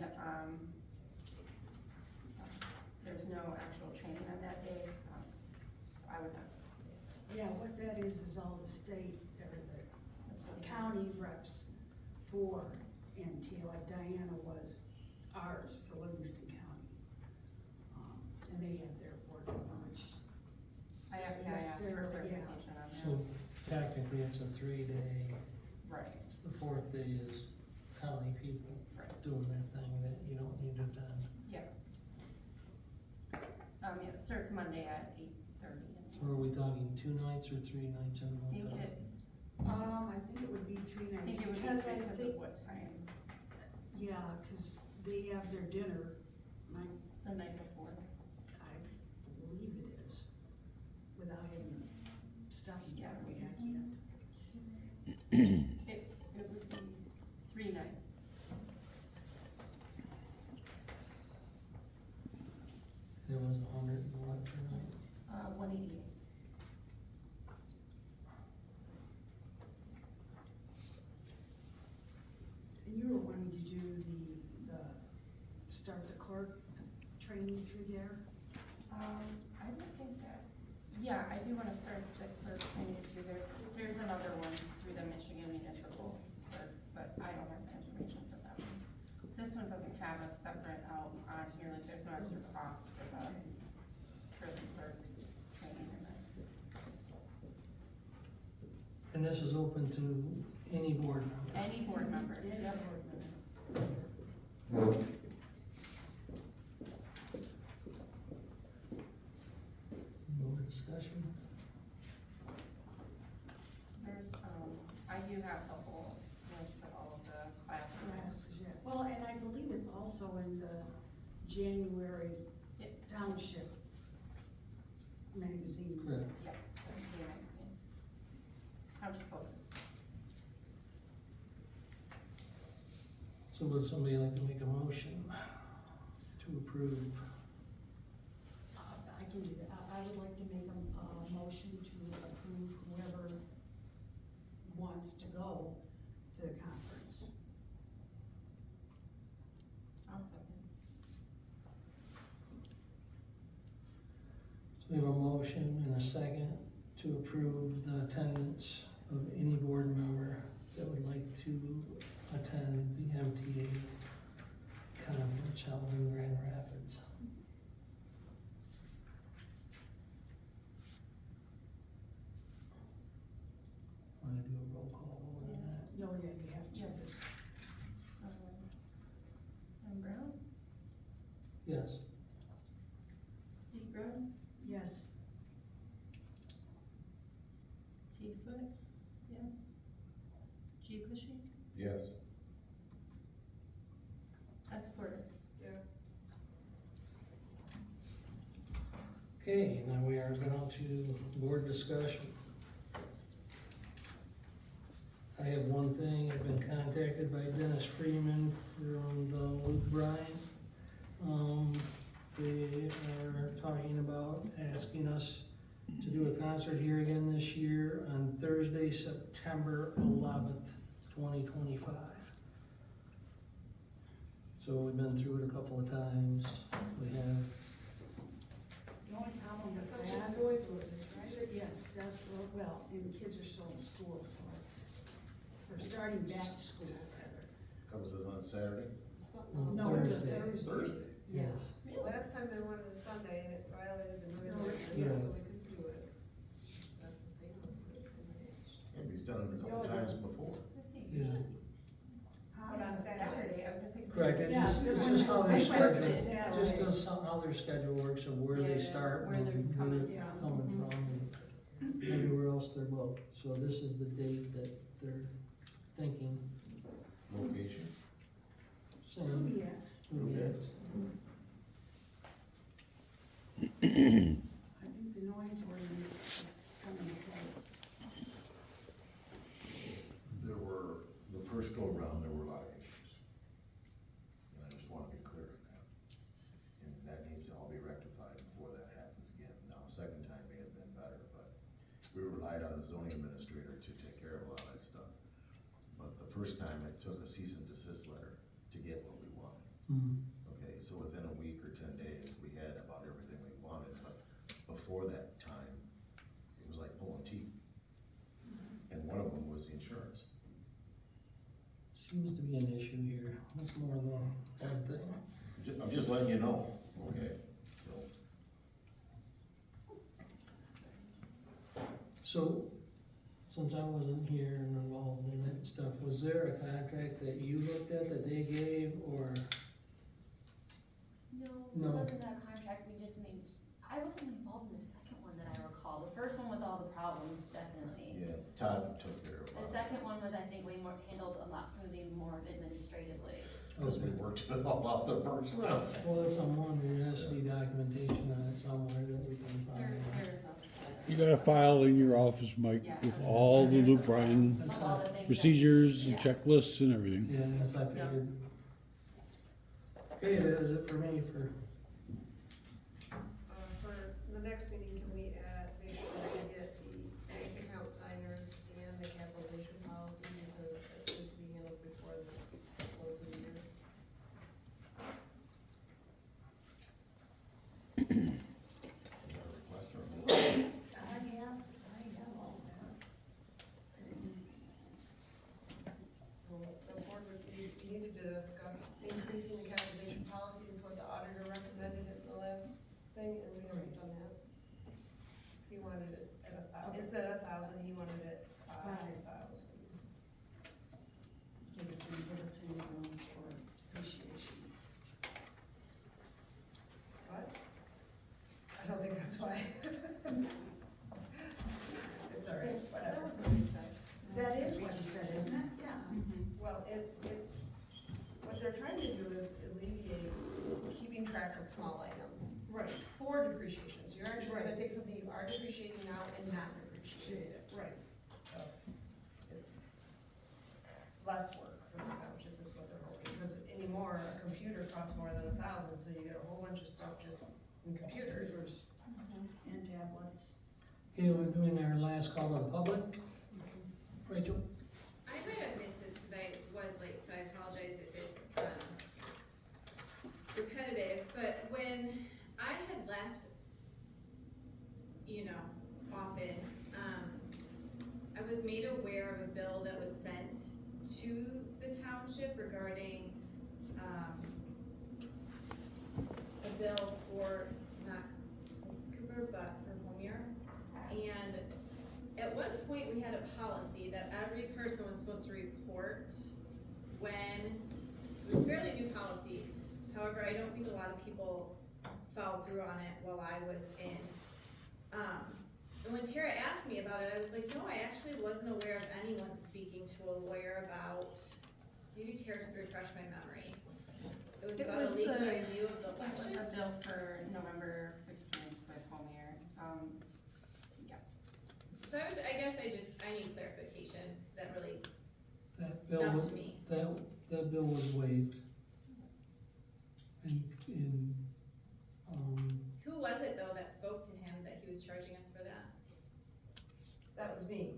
there's no actual training on that day, so I would not stay. Yeah, what that is all the state, or the county reps for MTA, like Diana was ours for Livingston County. And they have their board meeting, which I have, doesn't yeah, I asked for necessarily, clarification on that. So technically, it's a 3-day, Right, it's the 4th day is county people right, doing their thing that you don't need to attend. yeah. Yeah, it starts Monday at 8:30. So are we talking 2 nights or 3 nights in I think one time? it's, I think it would be 3 I nights, think it would be because I because think, of what time, yeah, cause they have their dinner, the night before. I believe it is, without having stuff in front of me, I can't. It would be 3 nights. It was 100 and what per night? 188. And you were wanting to do the start the clerk training through there? I don't think that, yeah, I do wanna start the clerk training through there. There's another one through the Michigan Municipal Clerks, but I don't have the information for that one. This one doesn't have a separate out on here, like there's no extra cost for the clerks training or that. And this is open to any board member? Any board member, And yep. board member. More discussion? There's, I do have the whole list of all of the classes. Classes, yeah. Well, and I believe it's also in the January Yep. Township magazine. Correct. Yes, that's the magazine. Township Focus. So would somebody like to make a motion to approve? I can do that. I would like to make a motion to approve whoever wants to go to the conference. I'll second. So we have a motion and a second to approve the attendance of any board member that would like to attend the MTA conference held in Grand Rapids. Want to do a roll call vote on that? Oh, yeah, you have to. Yes. And Brown? Yes. D. Brown? Yes. T. Foot? Yes. G. Cushing? Yes. S. Porter? Yes. Okay, now we are going to board discussion. I have one thing, I've been contacted by Dennis Freeman from the Luke Bryan. They are talking about asking us to do a concert here again this year on Thursday, September 11th, 2025. So we've been through it a couple of times. We have, The only problem with That's that. what the noise ordinance, right? Yes, that's, well, and the kids are still in school, so it's, we're starting back to school rather. That was on Saturday? No, it's a Thursday. Thursday. Yeah. yes. Last time they wanted a Sunday and it violated the noise Yeah. ordinance, so we couldn't do it. That's the same one. Yeah, but he's done it a couple times before. Yeah. But on Saturday, I was gonna say. Correct, it's Yeah. it's just how their They work schedule, this Saturday. just how their schedule works of where they Yeah, start where and they're where coming they're from. coming from and everywhere else they're booked. So this is the date that they're thinking, Location? same. Yes. Yes. I think the noise ordinance is coming to play. There were, the first go around, there were a lot of issues. And I just wanna be clear on that. And that needs to all be rectified before that happens again. Now, the second time may have been better, but we relied on the zoning administrator to take care of a lot of that stuff. But the first time, it took a cease and desist letter to get what we wanted. Mm. Okay, so within a week or 10 days, we had about everything we wanted, but before that time, it was like pulling teeth. And one of them was the insurance. Seems to be an issue here, that's more than one thing. I'm just letting you know, okay, so. So, since I wasn't here and involved in that stuff, was there a contract that you looked at that they gave, or? No, No. it wasn't a contract, we just made, I wasn't involved in the second one that I recall. The first one with all the problems, definitely. Yeah, Todd took care of it. The second one was, I think, way more, handled a lot smoothly, more administratively. Because we worked it all out the first time. Well, that's on one, there has to be documentation on it somewhere that we can There find. is a. You got a file in your office, Mike, with all the Luke Bryan That's All all, the things that- procedures and Yeah. checklists and everything. yeah, as I figured. Okay, that is it for me for, For the next meeting, can we make sure that we get the bank account signers and the capitalization policy, because it needs to be handled before the close of the year? Request or- I have all that. Well, the board would, we needed to discuss increasing the capitalization policy is what the auditor recommended at the last thing, and we haven't done that. He wanted it at it's at 1,000, he wanted it 5,000. Because it can put us in the room for appreciation. What? I don't think that's why. It's all right, whatever. That is what he said, isn't it? Yeah. Well, what they're trying to do is alleviate keeping track of small items. Right. For depreciation, so you're actually gonna take something you are depreciating now and not depreciate it. Right. So, it's less work for the township is what they're hoping, because anymore, a computer costs more than 1,000, so you get a whole bunch of stuff just in computers. And tablets. okay, we're doing our last call to the public. Rachel? I might have missed this because I was late, so I apologize if it's repetitive, but when I had left, office, I was made aware of a bill that was sent to the township regarding, a bill for, not Mrs. Cooper, but for Homier. And at one point, we had a policy that every person was supposed to report when, it was a fairly new policy. However, I don't think a lot of people followed through on it while I was in. And when Tara asked me about it, I was like, no, I actually wasn't aware of anyone speaking to a lawyer about, maybe Tara could refresh my memory. It was about a legal review of the It was election. a bill for November 15th with Homier. Yes. So I guess I need clarification, 'cause that really bill stumped was, me. that bill was waived. And, Who was it though that spoke to him that he was charging us for that? That was me.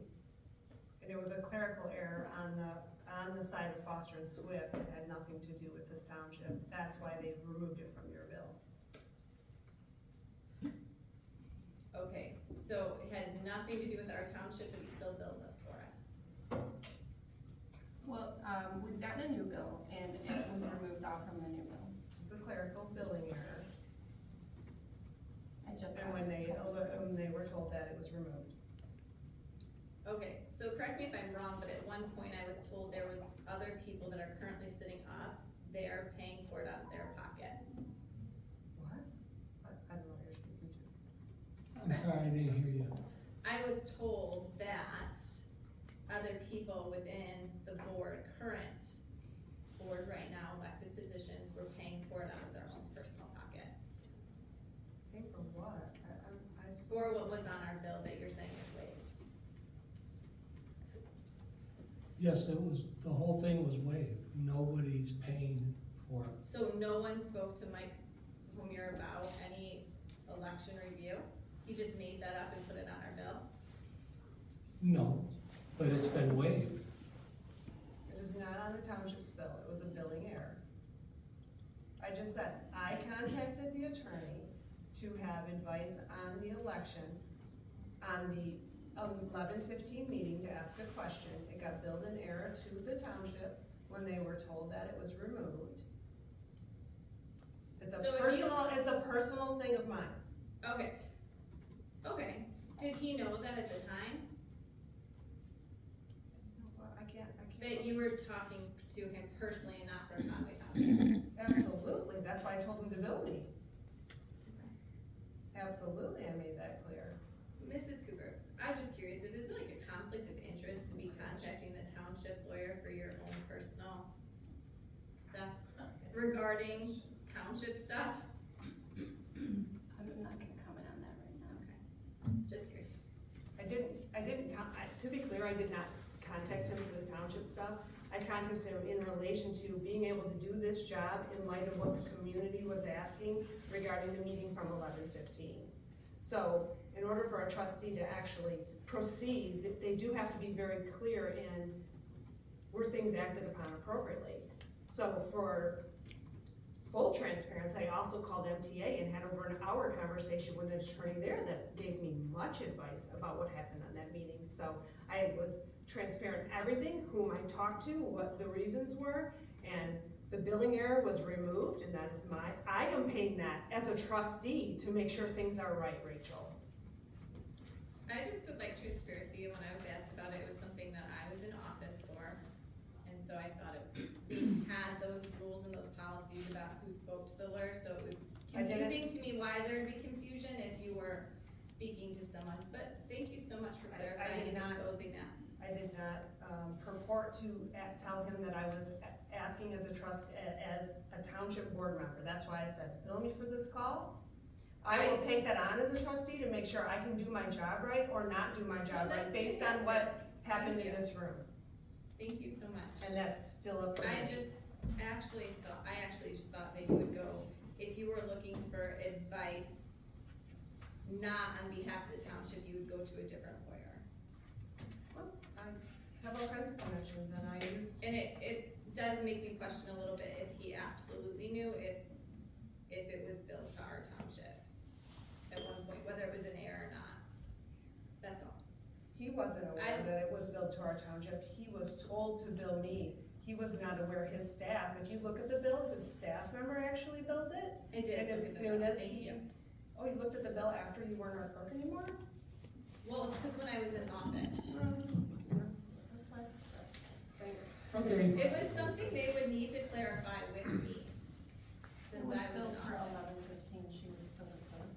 And it was a clerical error on the side of Foster and Swift. It had nothing to do with this township. That's why they removed it from your bill. Okay, so it had nothing to do with our township, but he still billed us for it. Well, we've gotten a new bill and it was removed off from the new bill. It's a clerical billing error. I just. And when they were told that, it was removed. Okay, so correct me if I'm wrong, but at one point I was told there was other people that are currently sitting up, they're paying for it out of their pocket. What? I don't know what you're speaking to. I'm sorry, I didn't hear you. I was told that other people within the board, current board right now, elected positions, were paying for it out of their own personal pocket. Pay for what? For what was on our bill that you're saying is waived. Yes, it was, the whole thing was waived. Nobody's paying for it. So no one spoke to Mike Homier about any election review? He just made that up and put it on our bill? No, but it's been waived. It is not on the township's bill. It was a billing error. I just said, I contacted the attorney to have advice on the election on the 11:15 meeting to ask a question. It got billed in error to the township when they were told that it was removed. It's a So if you- it's a personal thing of mine. Okay. Okay. Did he know that at the time? I can't. That you were talking to him personally and not for Conway Township? Absolutely, that's why I told him to bill me. Absolutely, I made that clear. Mrs. Cooper, I'm just curious, is it like a conflict of interest to be contacting the township lawyer for your own personal stuff regarding township stuff? I'm not gonna comment on that right now. Okay, just curious. To be clear, I did not contact him for the township stuff. I contacted him in relation to being able to do this job in light of what the community was asking regarding the meeting from 11:15. So, in order for a trustee to actually proceed, they do have to be very clear in were things acted upon appropriately. So for full transparency, I also called MTA and had over an hour conversation with an attorney there that gave me much advice about what happened on that meeting. So I was transparent in everything, whom I talked to, what the reasons were, and the billing error was removed, and that is I am paying that as a trustee to make sure things are right, Rachel. I just would like transparency, and when I was asked about it, it was something that I was in office for, and so I thought we had those rules and those policies about who spoke to the lawyer, so it was confusing to me why there'd be confusion if you were speaking to someone, but thank you so much for clarifying and exposing that. I did not purport to tell him that I was asking as a township board member. That's why I said, bill me for this call. I will take that on as a trustee to make sure I can do my job right or not do my job right based on what happened in this room. Thank you so much. And that's still up for me. I actually just thought maybe would go, if you were looking for advice, not on behalf of the township, you would go to a different lawyer. Well, I have all kinds of connections and I used. And it does make me question a little bit if he absolutely knew if it was billed to our township at one point, whether it was an error or not. That's all. He wasn't aware that it was billed to our township. He was told to bill me. He was not aware, his staff, if you look at the bill, his staff member actually billed it. I did. And as soon as oh, you looked at the bill after you weren't our clerk anymore? Well, it's because when I was in office. That's fine. Thanks. Okay. It was something they would need to clarify with me, since I was in office. 11:15, she was still in court.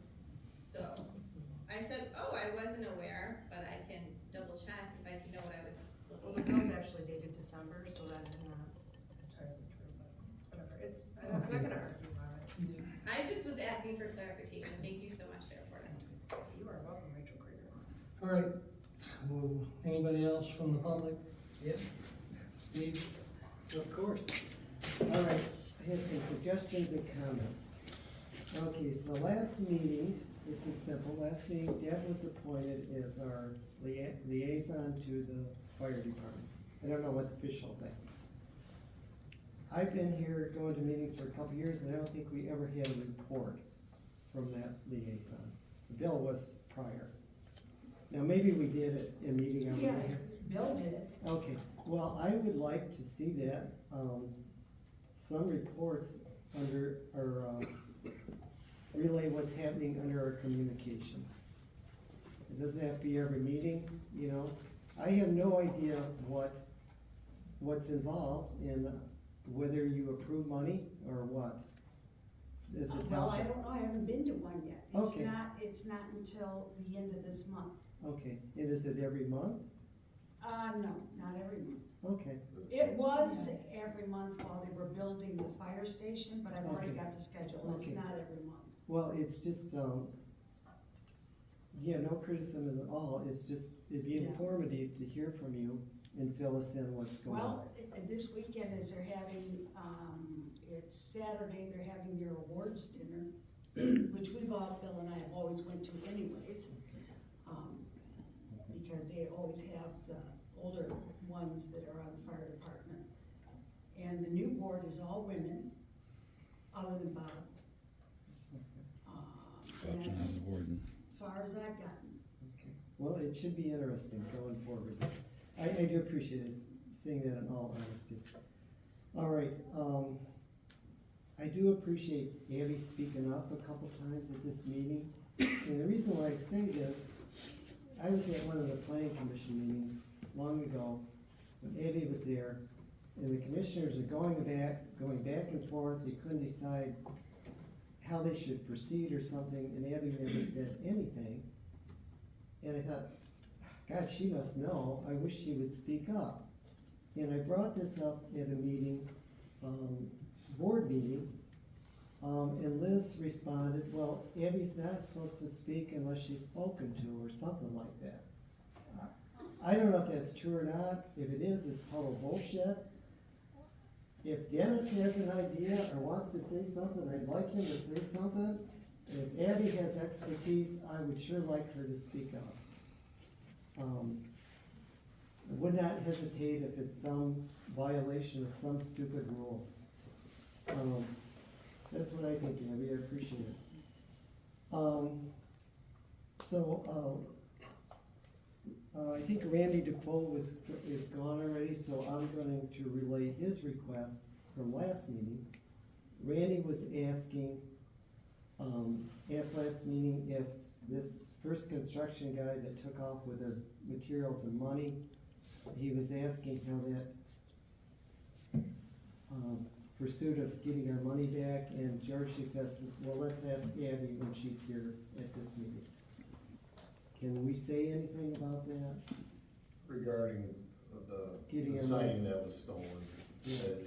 So, I said, oh, I wasn't aware, but I can double check if I know what I was Well, looking the at. bill's actually dated December, so that is not entirely true, but whatever. I'm not gonna argue about it. I just was asking for clarification. Thank you so much, Sarah Porter. You are welcome, Rachel Krieger. All right, well, anybody else from the public? Yes. Steve? Of course. All right, I have some suggestions and comments. Okay, so last meeting, this is simple, last meeting Deb was appointed as our liaison to the fire department. I don't know what the official thing. I've been here going to meetings for a couple of years and I don't think we ever had a report from that liaison. Bill was prior. Now, maybe we did it in meeting. Yeah, Bill did. Okay, well, I would like to see that, some reports under, or, relay what's happening under our communications. It doesn't have to be every meeting, you know. I have no idea what's involved in whether you approve money or what. The Well, I township. don't know, I haven't been to one yet. Okay. It's not until the end of this month. Okay, and is it every month? No, not every month. Okay, It was every month while they were building the fire station, but I've already Okay. got the schedule, it's Okay. not every month. well, it's just, yeah, no criticism at all, it's just, it'd be Yeah. informative to hear from you and fill us in what's going on. Well, this weekend is they're having, it's Saturday, they're having their awards dinner, which Bill and I have always went to anyways. Because they always have the older ones that are on the fire department. And the new board is all women, other than Bob. And that's as far as I've gotten. Okay. Well, it should be interesting going forward. I do appreciate it, saying that in all honesty. All right, I do appreciate Abby speaking up a couple times at this meeting. And the reason why I say this, I was at one of the planning commission meetings long ago, when Abby was there, and the commissioners are going back and forth, they couldn't decide how they should proceed or something, and Abby never said anything. And I thought, God, she must know, I wish she would speak up. And I brought this up at a meeting, board meeting, and Liz responded, well, Abby's not supposed to speak unless she's spoken to, or something like that. I don't know if that's true or not, if it is, it's total bullshit. If Dennis has an idea or wants to say something, I'd like him to say something. And if Abby has expertise, I would sure like her to speak up. I would not hesitate if it's some violation of some stupid rule. That's what I think, Abby, I appreciate it. I think Randy Defoe is gone already, so I'm going to relay his request from last meeting. Randy was asking, asked last meeting if this first construction guy that took off with the materials and money, he was asking how that pursuit of getting our money back, and George says, well, let's ask Abby when she's here at this meeting. Can we say anything about that? Regarding Getting the our siding money. that was stolen, Yeah. that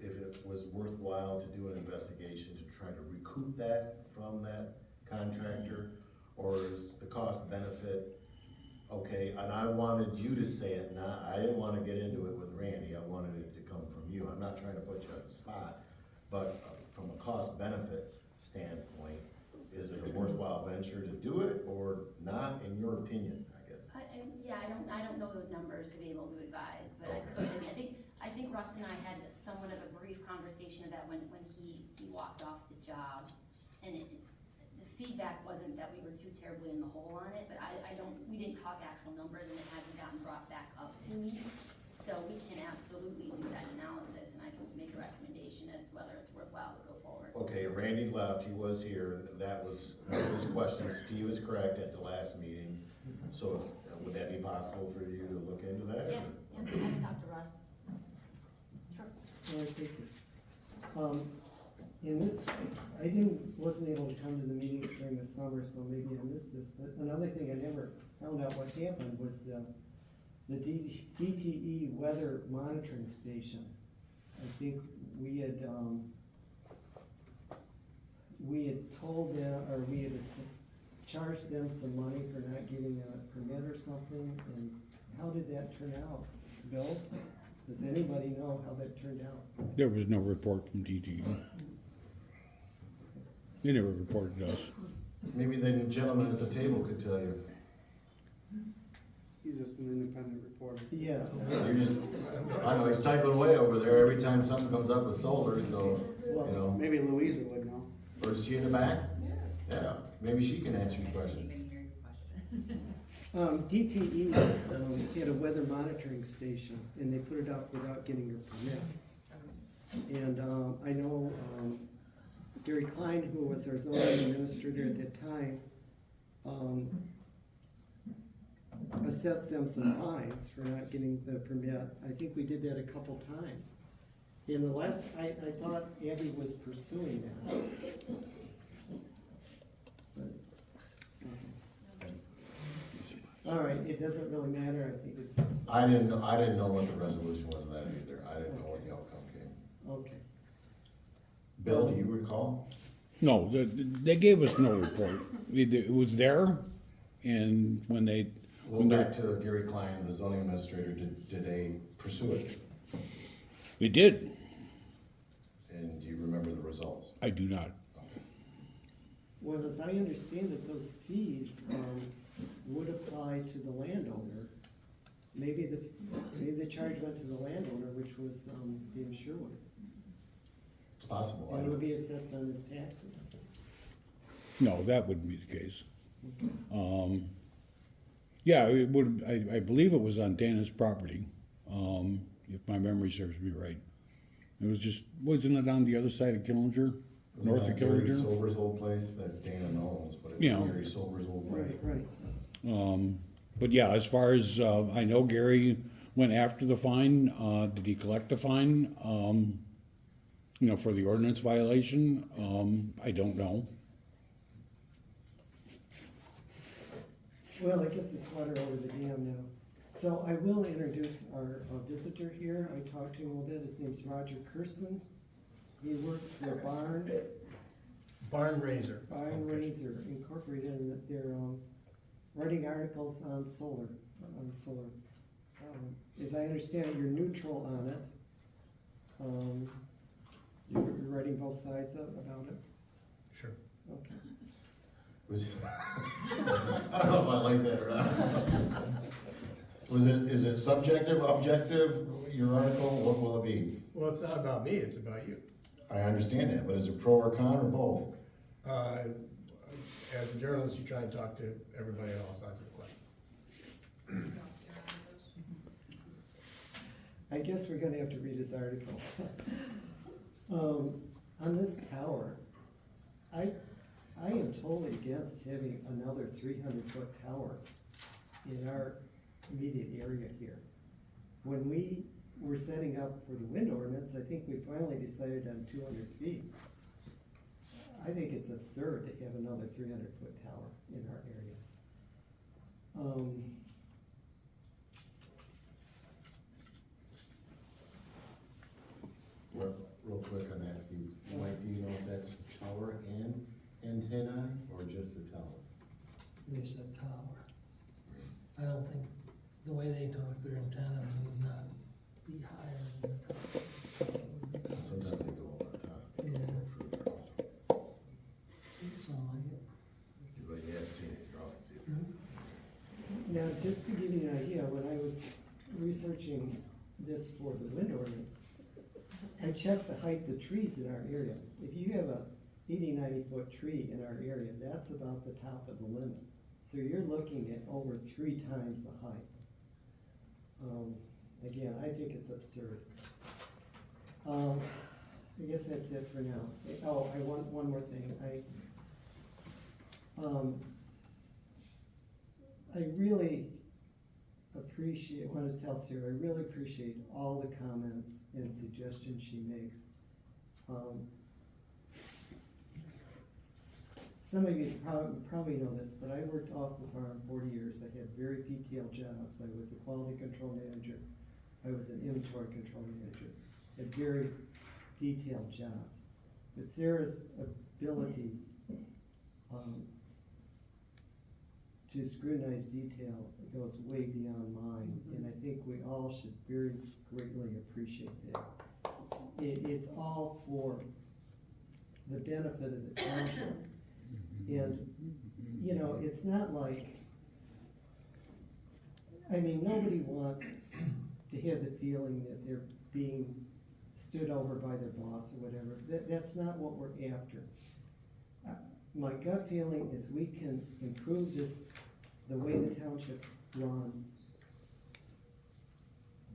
if it was worthwhile to do an investigation to try to recoup that from that contractor, or is the cost benefit okay? And I wanted you to say it, I didn't wanna get into it with Randy, I wanted it to come from you. I'm not trying to put you on the spot, but from a cost benefit standpoint, is it a worthwhile venture to do it or not, in your opinion, I guess? I don't know those numbers to be able to advise, but Okay. I could. I mean, I think Russ and I had somewhat of a brief conversation about when he walked off the job, and the feedback wasn't that we were too terribly in the hole on it, but we didn't talk actual numbers, and it hasn't gotten brought back up to me. So we can absolutely do that analysis, and I can make a recommendation as to whether it's worthwhile to go forward. Okay, Randy left, he was here, that was one of his questions. Steve is correct at the last meeting. So would that be possible for you to look into that? Yeah, I can talk to Russ. Sure. All right, thank you. In this, wasn't able to come to the meetings during the summer, so maybe I missed this, but another thing I never found out what happened was the DTE weather monitoring station. I think we had told them, or we had charged them some money for not getting a permit or something, and how did that turn out? Bill, does anybody know how that turned out? There was no report from DTE. They never reported to us. Maybe the gentleman at the table could tell you. He's just an independent reporter. Yeah. You're just, I know, he's typing away over there every time something comes up with solar, so, you know. Maybe Louisa would know. Or is she in the back? Yeah, maybe she can answer your question. DTE had a weather monitoring station, and they put it out without getting a permit. And I know Gary Klein, who was our zoning administrator at that time, assessed them some fines for not getting the permit. I think we did that a couple times. In the last, I thought Abby was pursuing that. But, all right, it doesn't really matter, I think it's, I didn't know what the resolution was of that either. I didn't know what the outcome came. okay. Bill, do you recall? No, they gave us no report. It was there, and when they, Well, back to Gary Klein, the zoning administrator, did they pursue it? they did. And do you remember the results? I do not. Well, as I understand it, those fees would apply to the landowner. Maybe the charge went to the landowner, which was Dave Sherwood. It's possible. And it would be assessed on his taxes. No, that wouldn't be the case. Yeah, it would, I believe it was on Dana's property, if my memory serves me right. It was just, wasn't it on the other side of Killinger? North of Gary Killinger? Silver's old place that Dana knows, but it Yeah. was Gary Silver's old place. Right. But yeah, as far as, I know Gary went after the fine, did he collect the fine? You know, for the ordinance violation, I don't know. Well, I guess it's water over the dam now. So I will introduce our visitor here. I talked to him a little bit. His name's Roger Kerson. He works for Barn Raiser. Barn Raiser Incorporated, and they're writing articles on solar. As I understand it, you're neutral on it. You're writing both sides about it? Sure. Okay. I don't know if I like that or not. Is it subjective, objective, your article? What will it be? Well, it's not about me, it's about you. I understand that, but is it pro or con or both? As a journalist, you try and talk to everybody on all sides of the question. I guess we're gonna have to read his article. On this tower, I am totally against having another 300-foot tower in our immediate area here. When we were setting up for the wind ordinance, I think we finally decided on 200 feet. I think it's absurd to have another 300-foot tower in our area. Real quick on that, Steve, Mike, do you know if that's tower and antenna or just the tower? They said tower. I don't think, the way they talk, their antennas would not be higher than the tower. Sometimes they go over the top. Yeah. So, But you haven't seen any drawings either. Now, just to give you an idea, when I was researching this for the wind ordinance, I checked the height of the trees in our area. If you have a 80-90-foot tree in our area, that's about the top of the limit. So you're looking at over 3 times the height. Again, I think it's absurd. I guess that's it for now. Oh, I want one more thing. I really want to tell Sarah, I really appreciate all the comments and suggestions she makes. Some of you probably know this, but I worked off the farm 40 years. I had very detailed jobs. I was a quality control manager. I was an inventory control manager. Had very detailed jobs. But Sarah's ability to scrutinize detail goes way beyond mine, and I think we all should very greatly appreciate that. It's all for the benefit of the township. And, you know, it's not like, I mean, nobody wants to have the feeling that they're being stood over by their boss or whatever. That's not what we're after. My gut feeling is we can improve this, the way the township runs,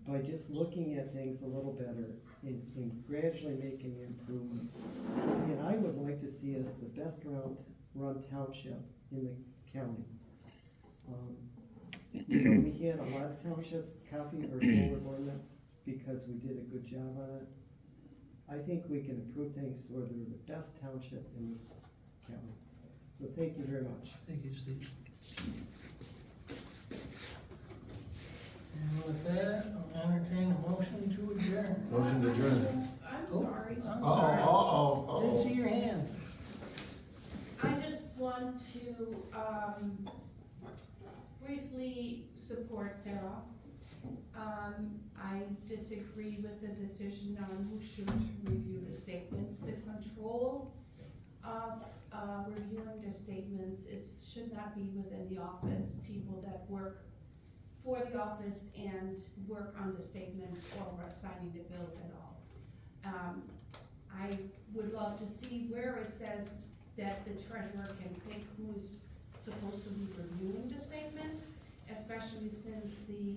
by just looking at things a little better and gradually making improvements. And I would like to see us the best run township in the county. You know, we had a lot of townships copy our solar ordinance because we did a good job on it. I think we can improve things so we're the best township in this county. So thank you very much. Thank you, Steve. And with that, I'll entertain a motion to adjourn. Motion to adjourn. I'm Oh, sorry. I'm Uh-oh, sorry. uh-oh, Didn't see uh-oh. your hand. I just want to, briefly support Sarah. I disagree with the decision on who should review the statements. The control of, reviewing the statements should not be within the office. People that work for the office and work on the statements or signing the bills at all. I would love to see where it says that the treasurer can pick who is supposed to be reviewing the statements, especially since the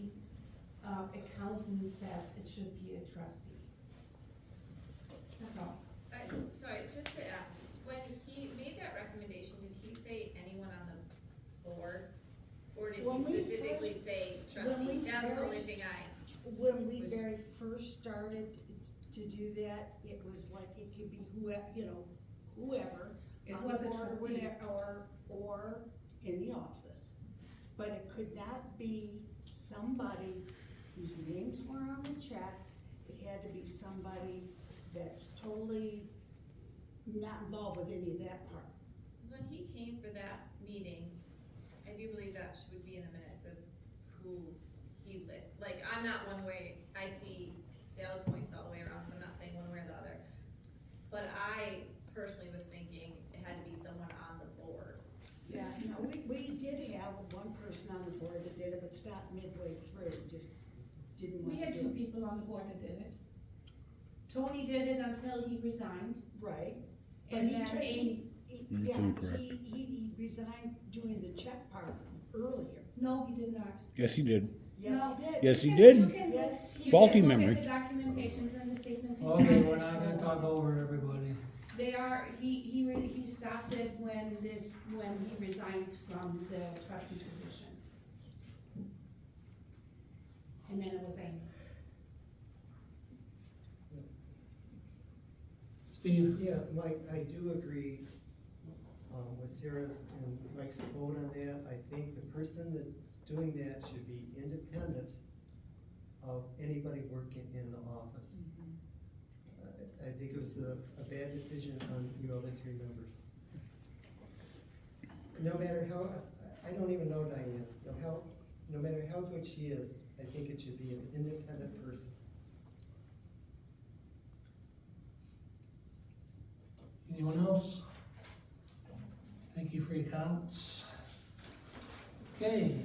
accountant says it should be a trustee. That's all. Sorry, just to ask, when he made that recommendation, did he say anyone on the board? Or did When he we specifically first- say when trustee? we That was the very- only thing When we was- very first started to do that, it was like, it could be whoever, you know, whoever. It on was the a board or trustee. whatever, or in the office. But it could not be somebody whose names were on the check. It had to be somebody that's totally not involved with any of that part. Because when he came for that meeting, I do believe that would be in the minutes of who he lists. Like, I'm not one way, I see valid points all the way around, so I'm not saying one way or the other. But I personally was thinking it had to be someone on the board. Yeah, no, we did have one person on the board that did it, but stopped midway through, just didn't We want had to two do it. people on the board that did it. Tony did it until he resigned. Right. But And he then took- Amy, That's yeah, incorrect. he resigned doing the check part earlier. no, he did not. Yes, he did. Yes, No. he did. Yes, he You did. can Yes, look- he you Faulty can look memory. at the documentations and the statements he Okay, signed. we're not gonna talk over everybody. They are, he stopped it when he resigned from the trustee position. And then it was Amy. Steve? Yeah, Mike, I do agree, with Sarah's and Mike's vote on that. I think the person that's doing that should be independent of anybody working in the office. I think it was a bad decision on your other three members. No matter how, I don't even know Diane, no matter how good she is, I think it should be an independent person. Anyone else? Thank you for your comments. Okay.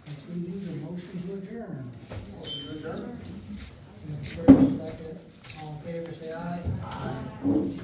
Let's review the motion to adjourn. Motion to adjourn? First, second, all in favor, say aye. Aye.